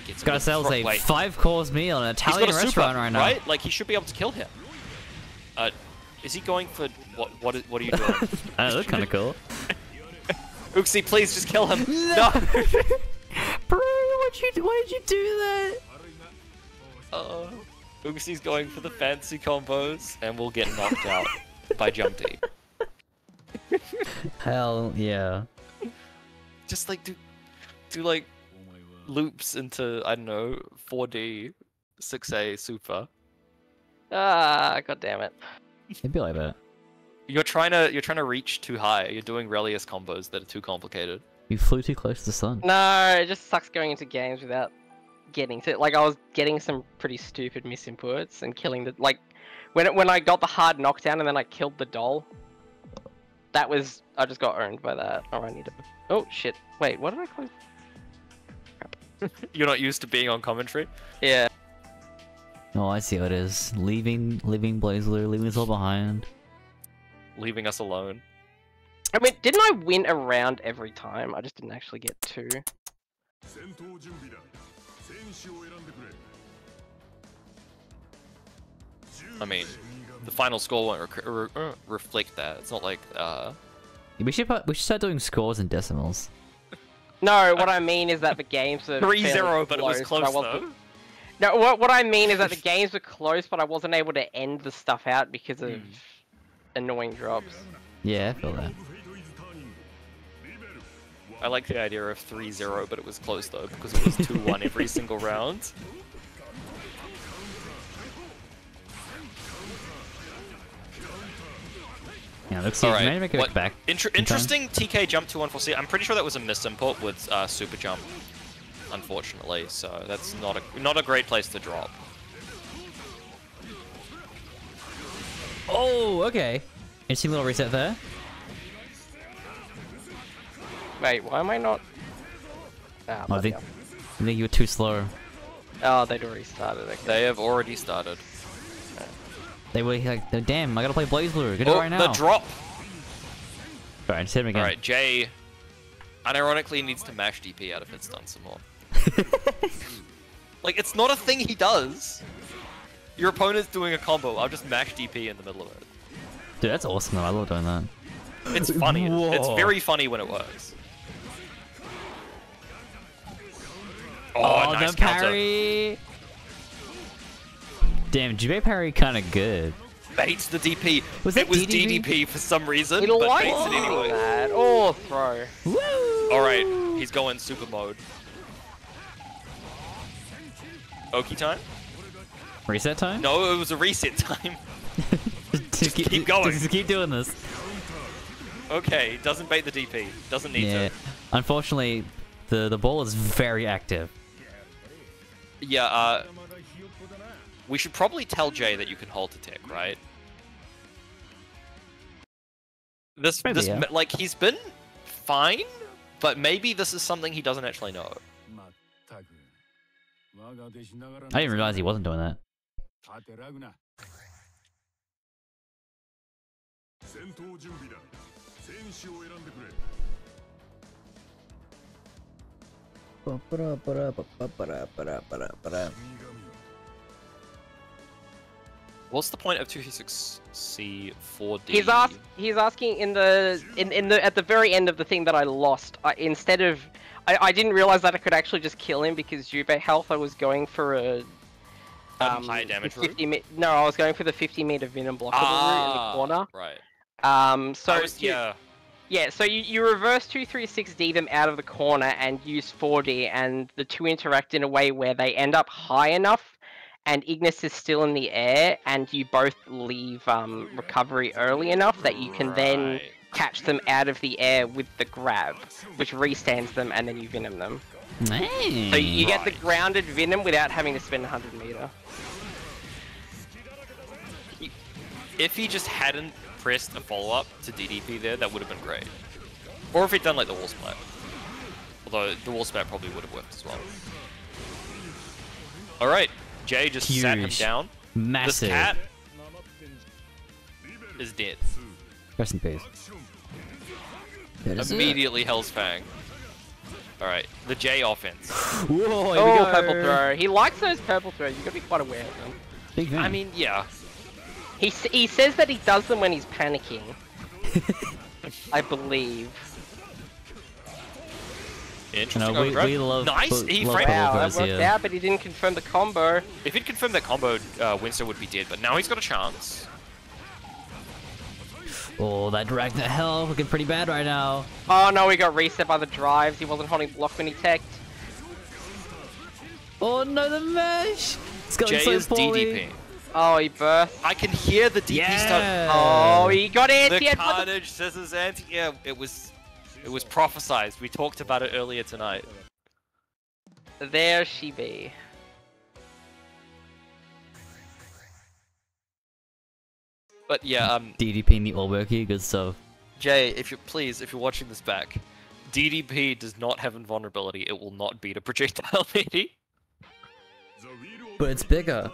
Gets Gotta sell a 5-course meal in an Italian he's got a restaurant super, right now. right? Like he should be able to kill him. Is he going for what are you doing? That looks kind of cool. Uxie, please just kill him. No. Bro, why did you do that? Uxie's going for the fancy combos and will get knocked out by Jump D. Hell yeah. Just like do like loops into, I don't know, 4D 6A super. Ah, god damn it. It'd be like that. You're trying to reach too high. You're doing Relius combos that are too complicated. You flew too close to the sun. No, it just sucks going into games without getting to it. Like, I was getting some pretty stupid misinputs and killing the, like, when I got the hard knockdown and then I killed the doll, that was, I just got owned by that. Oh, I need to, oh shit. Wait, what did I close? You're not used to being on commentary? Yeah. Oh, I see what it is. Leaving BlazBlue, leaving us all behind. Leaving us alone. I mean, didn't I win a round every time? I just didn't actually get 2. I mean, the final score won't reflect that. It's not like, We should start doing scores in decimals. No, what I mean is that the games are 3-0, but it was close though. No, what I mean is that the games were close, but I wasn't able to end the stuff out because of annoying drops. Yeah, I feel that. I like the idea of 3-0, but it was close though, because it was 2-1 every single round. Yeah, looks like Alright, maybe make it back. Interesting TK jump to 1-4-C. I'm pretty sure that was a misinput with super jump, unfortunately. So that's not a great place to drop. Oh, okay. Interesting little reset there. Wait, why am I not? Ah, I think you were too slow. Oh, they'd already started. Okay. They have already started. They were like, damn, I gotta play BlazBlue. Get it right now. The drop. Alright, just hit him again. Alright, Jay, unironically needs to mash DP out of hit stun some more. Like, it's not a thing he does. Your opponent's doing a combo. I'll just mash DP in the middle of it. Dude, that's awesome though. I love doing that. It's funny. Whoa. It's very funny when it works. Oh, nice the counter. parry! Damn, Jubei parry kinda good. Baits the DP. Was that it was DDP? DDP for some reason, He but likes baits it anyway. that. Oh, throw. Woo! Alright, he's going super mode. Oki time? Reset time? No, it was a reset time. just keep going. Just keep doing this. Okay, doesn't bait the DP. Doesn't need Yeah. to. Unfortunately, the ball is very active. Yeah, we should probably tell Jay that you can hold to tick, right? Maybe, yeah. Like, he's been fine, but maybe this is something he doesn't actually know. I didn't even realize he wasn't doing that. What's the point of 236C 4D? He's asking in the at the very end of the thing that I lost. Instead of I didn't realize that I could actually just kill him because Jubei health. I was going for a high damage route? No, I was going for the 50-meter venom blockable route in the corner. Right. So yeah, so you reverse 236D them out of the corner and use 4D, and the two interact in a way where they end up high enough, and Ignis is still in the air, and you both leave recovery early enough that you can then catch them out of the air with the grab, which restands them, and then you venom them. Nice. So you get the grounded venom without having to spend 100 meter. if he just hadn't pressed a follow-up to DDP there, that would have been great. Or if he'd done like the wall splat. Although the wall splat probably would have worked as well. Alright, Jay just sat him Huge. down. Massive. This cat is dead. Rest in peace. That is it. Immediately Hell's Fang. Alright, the Jay offense. Whoa, here we Oh, go. purple throw. He likes those purple throws. You gotta be quite aware of them. Big fan. I mean, yeah. He says that he does them when he's panicking. I believe. Interesting. No, we overgrowth. love Nice. He love framed. purple Wow, that throws, worked yeah. out, but he didn't confirm the combo. If he'd confirmed that combo, Winston would be dead. But now he's got a chance. Oh, that dragged the hell looking pretty bad right now. Oh no, he got reset by the drives. He wasn't holding block when he teched. Oh no, the mesh! It's going Jay so is poorly. DDP. Oh, he burst. I can hear the DP start. Yeah. Oh, he got The anti-ed with carnage, scissors, anti. Yeah, it was prophesized. We talked about it earlier tonight. the... There she be. But yeah, DDP in the all worky, good stuff. Jay, if you're watching this back, DDP does not have invulnerability. It will not beat a projectile melee. But it's bigger.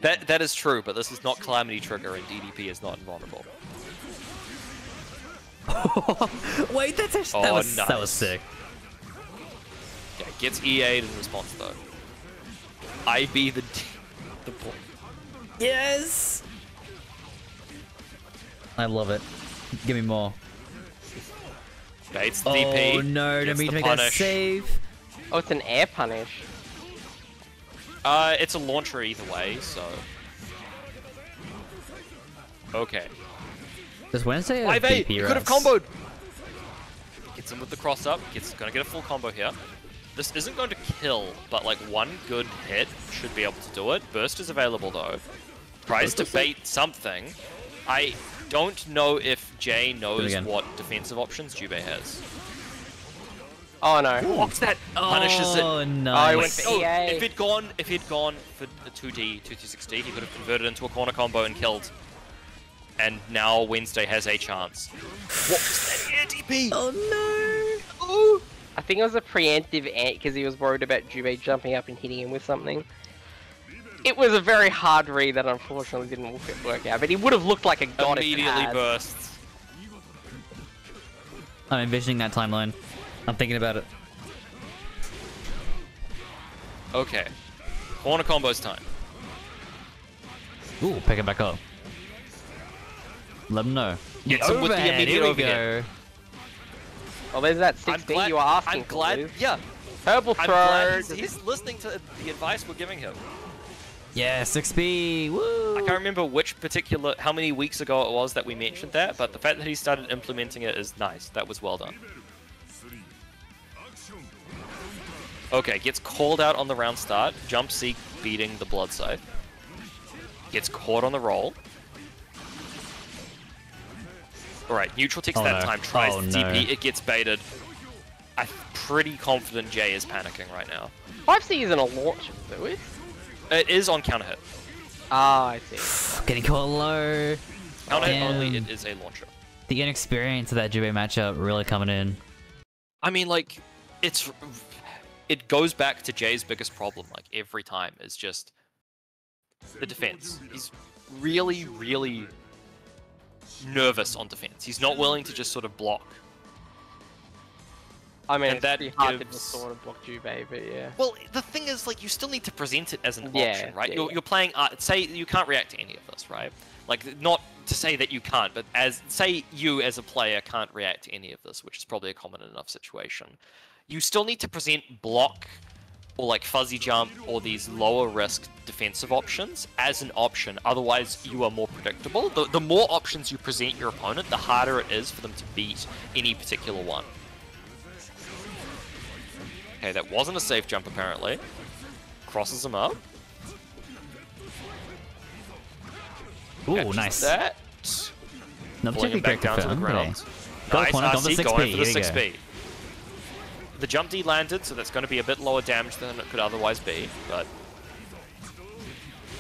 That is true, but this is not Calamity Trigger, and DDP is not invulnerable. Wait, that's actually, Oh, that was nice. sick. Yeah, gets EA'd in response though. I be the ball. Yes! I love it. Give me more. Baits the DP. Oh no, don't gets mean to the make that punish. save. Oh, it's an air punish. It's a launcher either way, so. Okay. Does Wednesday have 5-8, DP could have refs? comboed. Gets him with the cross up. Gonna get a full combo here. This isn't going to kill, but like one good hit should be able to do it. Burst is available though. Tries to bait something. I don't know if Jay knows again. what defensive options Jubei has. Oh no. What's that? Punishes it. Oh, Oh, he nice. went for Oh, EA. if he'd gone for the 2D, 260, he could have converted into a corner combo and killed. And now Wednesday has a chance. What was that DP? Oh no! Ooh. I think it was a preemptive ant because he was worried about Jubei jumping up and hitting him with something. It was a very hard read that unfortunately didn't work out, but he would have looked like a god if it Immediately had. bursts. I'm envisioning that timeline. I'm thinking about it. Okay. Corner combos time. Ooh, pick it back up. Let him know. Gets him with the Overhead, immediate here we overhead. go. Oh, there's that 6B you were asking I'm for, glad. Liz. Yeah. Purple I'm throw. glad he's listening to the advice we're giving him. Yeah, 6B. Woo! I can't remember how many weeks ago it was that we mentioned that, but the fact that he started implementing it is nice. That was well done. Okay, gets called out on the round start. Jump Seek beating the Blood Scythe. Gets caught on the roll. Alright, neutral ticks Oh, that no. time. Tries Oh, to no. TP. It gets baited. I'm pretty confident Jay is panicking right now. 5C isn't a launch, is it? It is on counter hit. Ah, I see. Getting caught low. Counter hit Damn. only, it is a launcher. The inexperience of that Jubei matchup really coming in. I mean, like, it goes back to Jay's biggest problem, like, every time, is just the defense. He's really, really nervous on defense. He's not willing to just sort of block. I mean, And it's that pretty hard to gives- just sort of block Jubei, but yeah. Well, the thing is, like, you still need to present it as an Yeah, option, right? yeah, You're playing, say you can't react to any of this, right? Like, not to say that you can't, but say you as a player can't react to any of this, which is probably a common enough situation. You still need to present block or like fuzzy jump or these lower risk defensive options as an option. Otherwise, you are more predictable. The more options you present your opponent, the harder it is for them to beat any particular one. Okay, that wasn't a safe jump apparently. Crosses him up. Ooh, Catches nice. That. Another Pulling him chicken back character down to the film. ground. Okay. Got Nice, the corner, got the RC 6B. going for the Here we 6B. The jump D landed, so that's going to be a bit lower damage than it could otherwise be, but...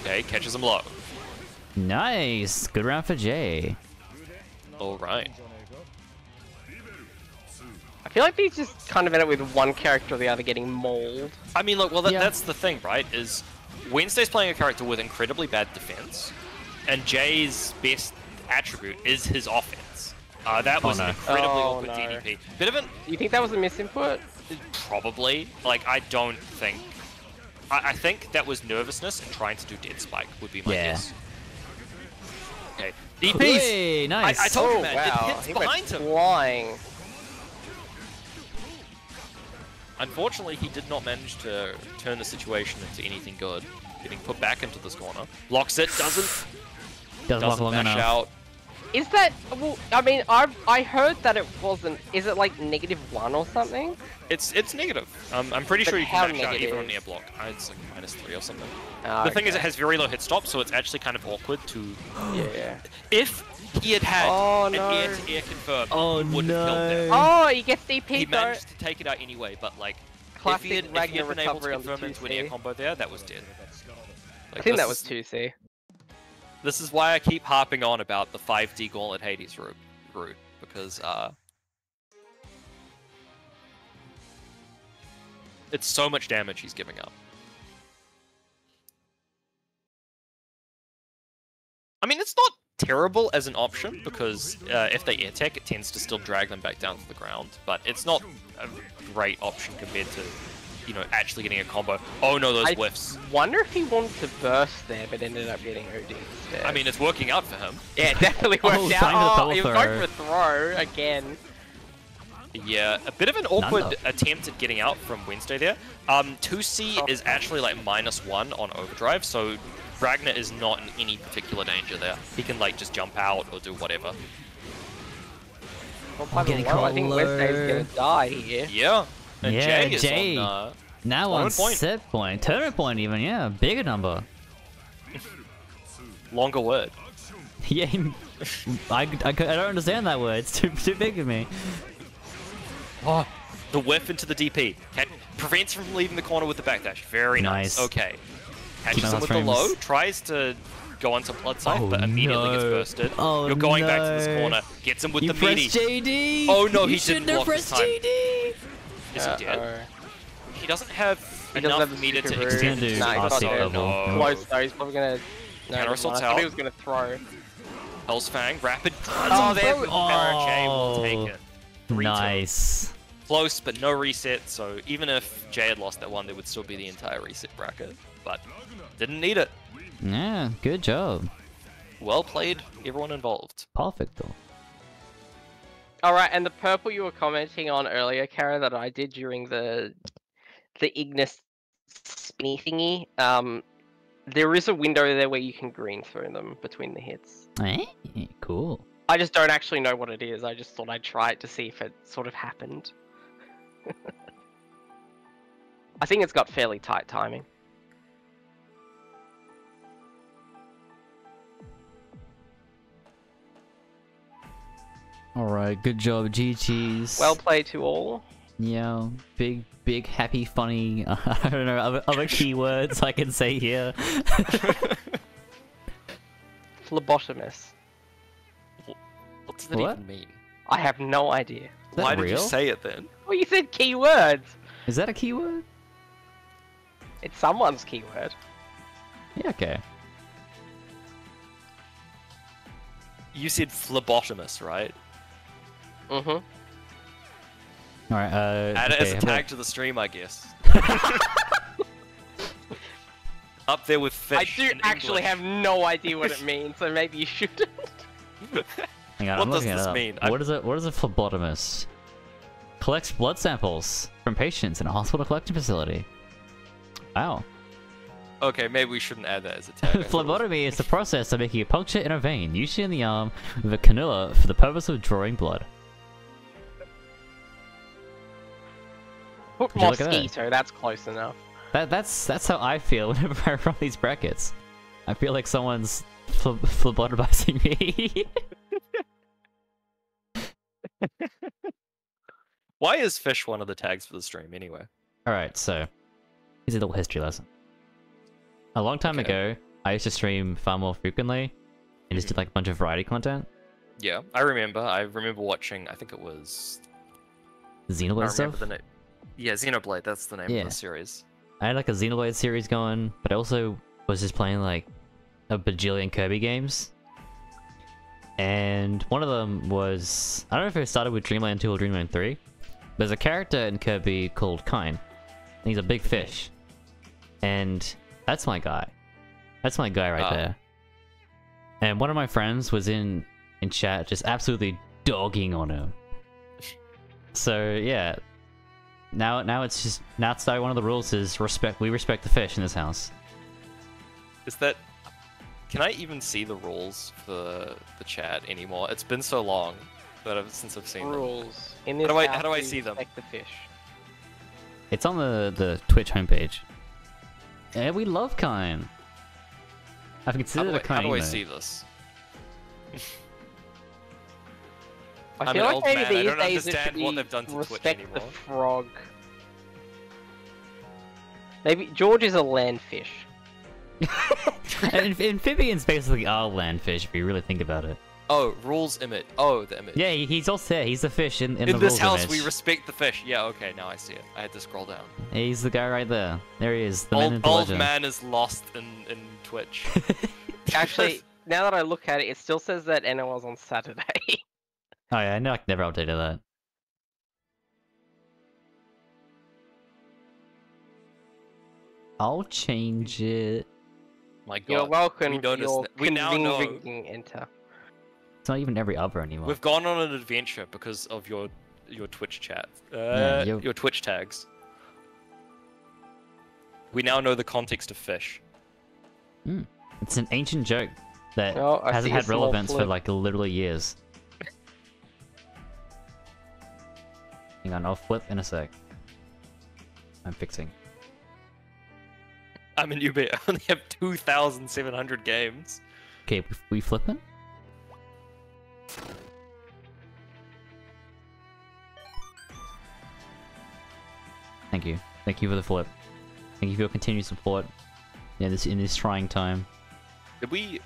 Okay, catches him low. Nice! Good round for Jay. All right. I feel like these just kind of end up with one character or the other getting mauled. I mean, look, well, Yeah. that's the thing, right? Is Wednesday's playing a character with incredibly bad defense, and Jay's best attribute is his offense. That was no. an incredibly Oh, awkward no. DDP. Bit of an Do you think that was a misinput? probably. Like, I don't think. I think that was nervousness and trying to do dead spike would be my Yeah. guess. Okay, DPs. Hey, nice. I told you, Oh man. wow, It hits he behind went him. flying. Unfortunately, he did not manage to turn the situation into anything good. Getting put back into this corner. Locks it, Doesn't walk doesn't long mash enough. out. Is that? Well, I mean, I heard that it wasn't. Is it like -1 or something? It's negative. I'm pretty But sure you how can mash out even negative? on air block. It's like -3 or something. Ah, The thing is, it okay. has very low hit stop, so it's actually kind of awkward to. Yeah. If he had had Oh, an no. air-to-air confirm, Oh, he would have killed them. Oh, he gets DP He though. managed to take it out anyway, but like, Classic if he had Ragnar been able to recovery on the confirm into an air 2C. combo there, that was dead. I Like, think this that was is- 2C. This is why I keep harping on about the 5D Gauntlet Hades route, because it's so much damage he's giving up. I mean, it's not terrible as an option, because if they air tech, it tends to still drag them back down to the ground, but it's not a great option compared to, you know, actually getting a combo. Oh no, those I whiffs. wonder if he wanted to burst there, but ended up getting OD instead. I mean, it's working out for him. yeah, it definitely Oh, worked trying to out. double Oh, he was throw. going for a throw again. Yeah, a bit of an awkward None attempt at getting out from Wednesday there. 2C is actually like -1 on overdrive, so Ragnar is not in any particular danger there. He can like just jump out or do whatever. Well, by the getting way, I think cooler. Wednesday's gonna die here. Yeah, and Yeah, Jay is Jay. on. Now on Tournament point. set point. Tournament point even, yeah. Bigger number. Longer word. Yeah, I don't understand that word. It's too big of me. Oh, the whiff into the DP. Prevents him from leaving the corner with the backdash. Very nice. Nice. Okay. Catches Nice him with frames. the low, tries to go onto blood sight, Oh, but immediately gets no. bursted. Oh, You're going back to this no. corner. Gets him with You the meaty. pressed JD. Oh, no, he you didn't shouldn't have block this pressed time. JD. Is he dead? Uh-oh. He doesn't have He doesn't enough have the meter to super extend root. his Nah, he's pass. not Oh, dead. no. Close though, he's probably gonna. No, Counter never assault mind. I thought he out. was gonna throw. Hell's Fang, rapid. Oh, there's the Jay will Oh. take it. 3-2. Nice. Close, but no reset, so even if Jay had lost that one, there would still be the entire reset bracket. But didn't need it. Yeah, good job. Well played, everyone involved. Perfect though. Alright, and the purple you were commenting on earlier, Kara, that I did during the Ignis spinny thingy, there is a window there where you can green through them between the hits. Hey, cool. I just don't actually know what it is. I just thought I'd try it to see if it sort of happened. I think it's got fairly tight timing. Alright, good job, GG's. Well played to all. Yeah, big, happy, funny, I don't know, other keywords I can say here. Phlebotomist. What does that What? even mean? I have no idea. Is that Why real? did you say it then? Well, you said keywords. Is that a keyword? It's someone's keyword. Yeah, okay. You said phlebotomist, right? Mm-hmm. Alright, Add it as okay, a how tag to the stream, I guess. Up there with I fish. do in actually English. have no idea what it means, so maybe you shouldn't. hang on, What I'm does looking it this up. mean? What is a phlebotomist? Collects blood samples from patients in a hospital collection facility. Wow. Okay, maybe we shouldn't add that as a tag. Phlebotomy is the process of making a puncture in a vein, usually in the arm, with a cannula for the purpose of drawing blood. Put Would you look at that? mosquito, that's close enough. That's how I feel whenever I run these brackets. I feel like someone's phlebotomizing me. Why is fish one of the tags for the stream anyway? Alright, so here's a little history lesson. A long time Okay. ago, I used to stream far more frequently, and just did like a bunch of variety content. Yeah, I remember watching. I think it was. I Xenoblade remember stuff. the name. Yeah, Xenoblade. That's the name Yeah. of the series. I had like a Xenoblade series going, but I also was just playing like a bajillion Kirby games. And one of them was, I don't know if it started with Dreamland 2 or Dreamland 3. There's a character in Kirby called Kine. He's a big fish. And that's my guy. That's my guy right there. And one of my friends was in chat just absolutely dogging on him. So yeah. Now it's one of the rules is we respect the fish in this house. Is that? Can I even see the rules for the chat anymore? It's been so long since I've seen them. Rules. In this How do I house, see you them? respect the fish. It's on the Twitch homepage. Yeah, we love Kine. I've considered a Kine How do I emote. see this? I I'm feel an like old maybe man, I these don't days it understand should what be they've done to Twitch respect the anymore. frog. Maybe George is a landfish. Amphibians basically are landfish if you really think about it. Oh, rules image. Oh, the image. Yeah, he's also there. He's the fish in the In this rules house, image. we respect the fish. Yeah, okay, now I see it. I had to scroll down. He's the guy right there. There he is. The man in Old, the old legend. man is lost in Twitch. Actually, now that I look at it, it still says that NOL's on Saturday. Oh yeah, I know I never updated that. I'll change it. My God. You're welcome. We noticed we now know. Enter. It's not even every other anymore. We've gone on an adventure because of your Twitch chat. Your Twitch tags. We now know the context of fish. It's an ancient joke that Oh, I hasn't see a had small relevance for flip. like literally years. Hang on, I'll flip in a sec. I'm fixing. I'm a newbie. I only have 2,700 games. Okay, we flipping? Thank you. Thank you for the flip. Thank you for your continued support. Yeah, in this trying time. Did we?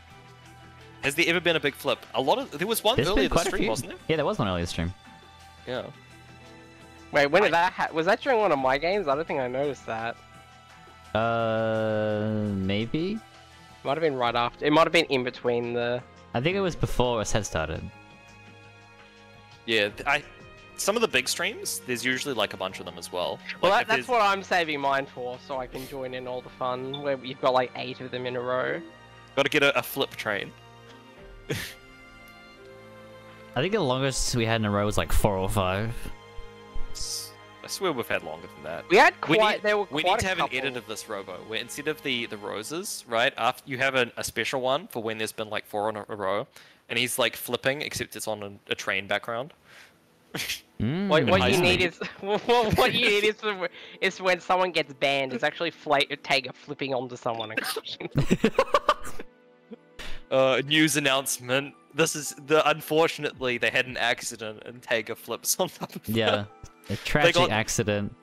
Has there ever been a big flip? There was one There's earlier been quite this a stream, few. wasn't there? Yeah, there was one earlier stream. Yeah. Wait, when did that was that during one of my games? I don't think I noticed that. Maybe? Might have been right after. It might have been in between the. I think it was before us had started. Yeah, some of the big streams, there's usually like a bunch of them as well. Well, Like, if that's there's- what I'm saving mine for, so I can join in all the fun where you've got like 8 of them in a row. Gotta get a flip train. I think the longest we had in a row was like 4 or 5. I swear we've had longer than that. We had We quite. need, There were we quite need to a have couple. an edit of this robo, where instead of the roses, right, after you have a special one for when there's been like 4 in a row, and he's like flipping, except it's on a train background. What you Nice need thing. is what you need is when someone gets banned, it's actually Tager flipping onto someone and crushing them. News announcement. This is unfortunately they had an accident and Tager flips on top of them. Yeah. A tragic got- accident.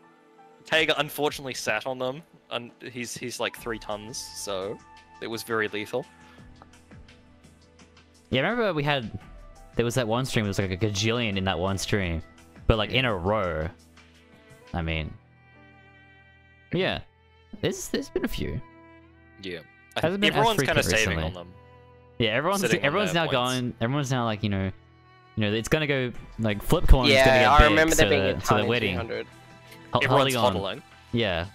Tager unfortunately sat on them, and he's like 3 tons, so it was very lethal. Yeah, I remember there was that one stream, there was like a gajillion in that one stream. But like in a row. I mean. Yeah. There's been a few. Yeah. Hasn't been as Everyone's kind of frequent saving recently. on them. Yeah, everyone's Sitting on their now points. everyone's now like, it's gonna go like Flipcoin's gonna get Yeah, big, I remember there being a so ton they're in waiting. 200. Everyone's Holding on. hodling. Yeah.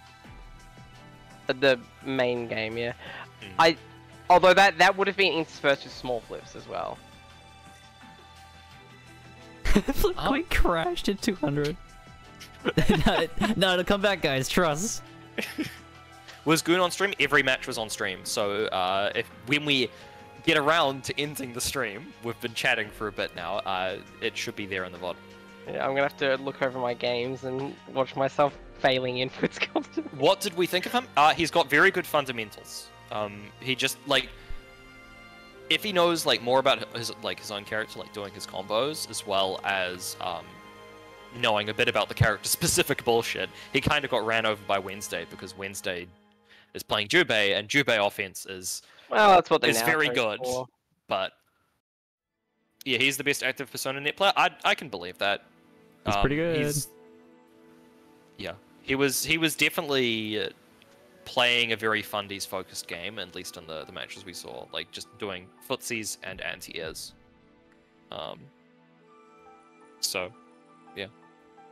The main game, yeah. Mm. Although that would have been interspersed with small flips as well. Flipcoin crashed at 200. no, it'll come back, guys. Trust. Was Goon on stream? Every match was on stream. So when we get around to ending the stream, we've been chatting for a bit now. It should be there in the VOD. Yeah, I'm gonna have to look over my games and watch myself failing inputs constantly. What did we think of him? He's got very good fundamentals. He just like, if he knows like more about his own character, like doing his combos, as well as knowing a bit about the character specific bullshit, he kind of got ran over by Wednesday because Wednesday is playing Jubei, and Jubei offense is Well, that's what the very Naoto's good. for. But Yeah, he's the best active Persona Net player. I can believe that. He's pretty good. Yeah, he was definitely playing a very fundies focused game, at least in the matches we saw, like just doing footsies and anti-airs. So, yeah,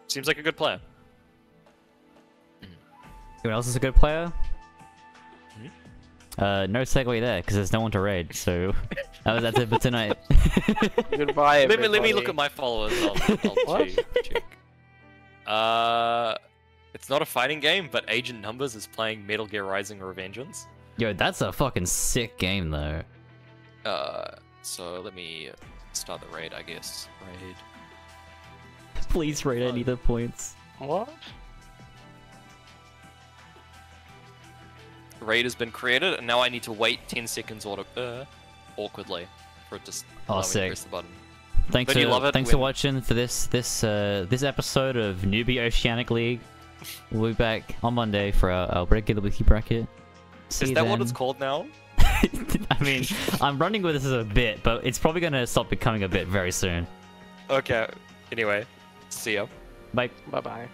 seems like a good player. Who else is a good player? No segue there, because there's no one to raid, so that's it for tonight. Goodbye, everybody. Let me look at my followers. I'll check. It's not a fighting game, but Agent Numbers is playing Metal Gear Rising: Revengeance. Yo, that's a fucking sick game, though. So let me start the raid, I guess. Raid. Please raid any of the points. What? Raid has been created, and now I need to wait 10 seconds awkwardly for it to allow me to press the button. Thanks But you love it thanks for when- watching for this episode of Newbie Oceanic League. We'll be back on Monday for our regular weekly bracket. See Is you that what then. it's called now? I mean, I'm running with this as a bit, but it's probably gonna stop becoming a bit very soon. Okay. Anyway, see ya. Bye. Bye bye.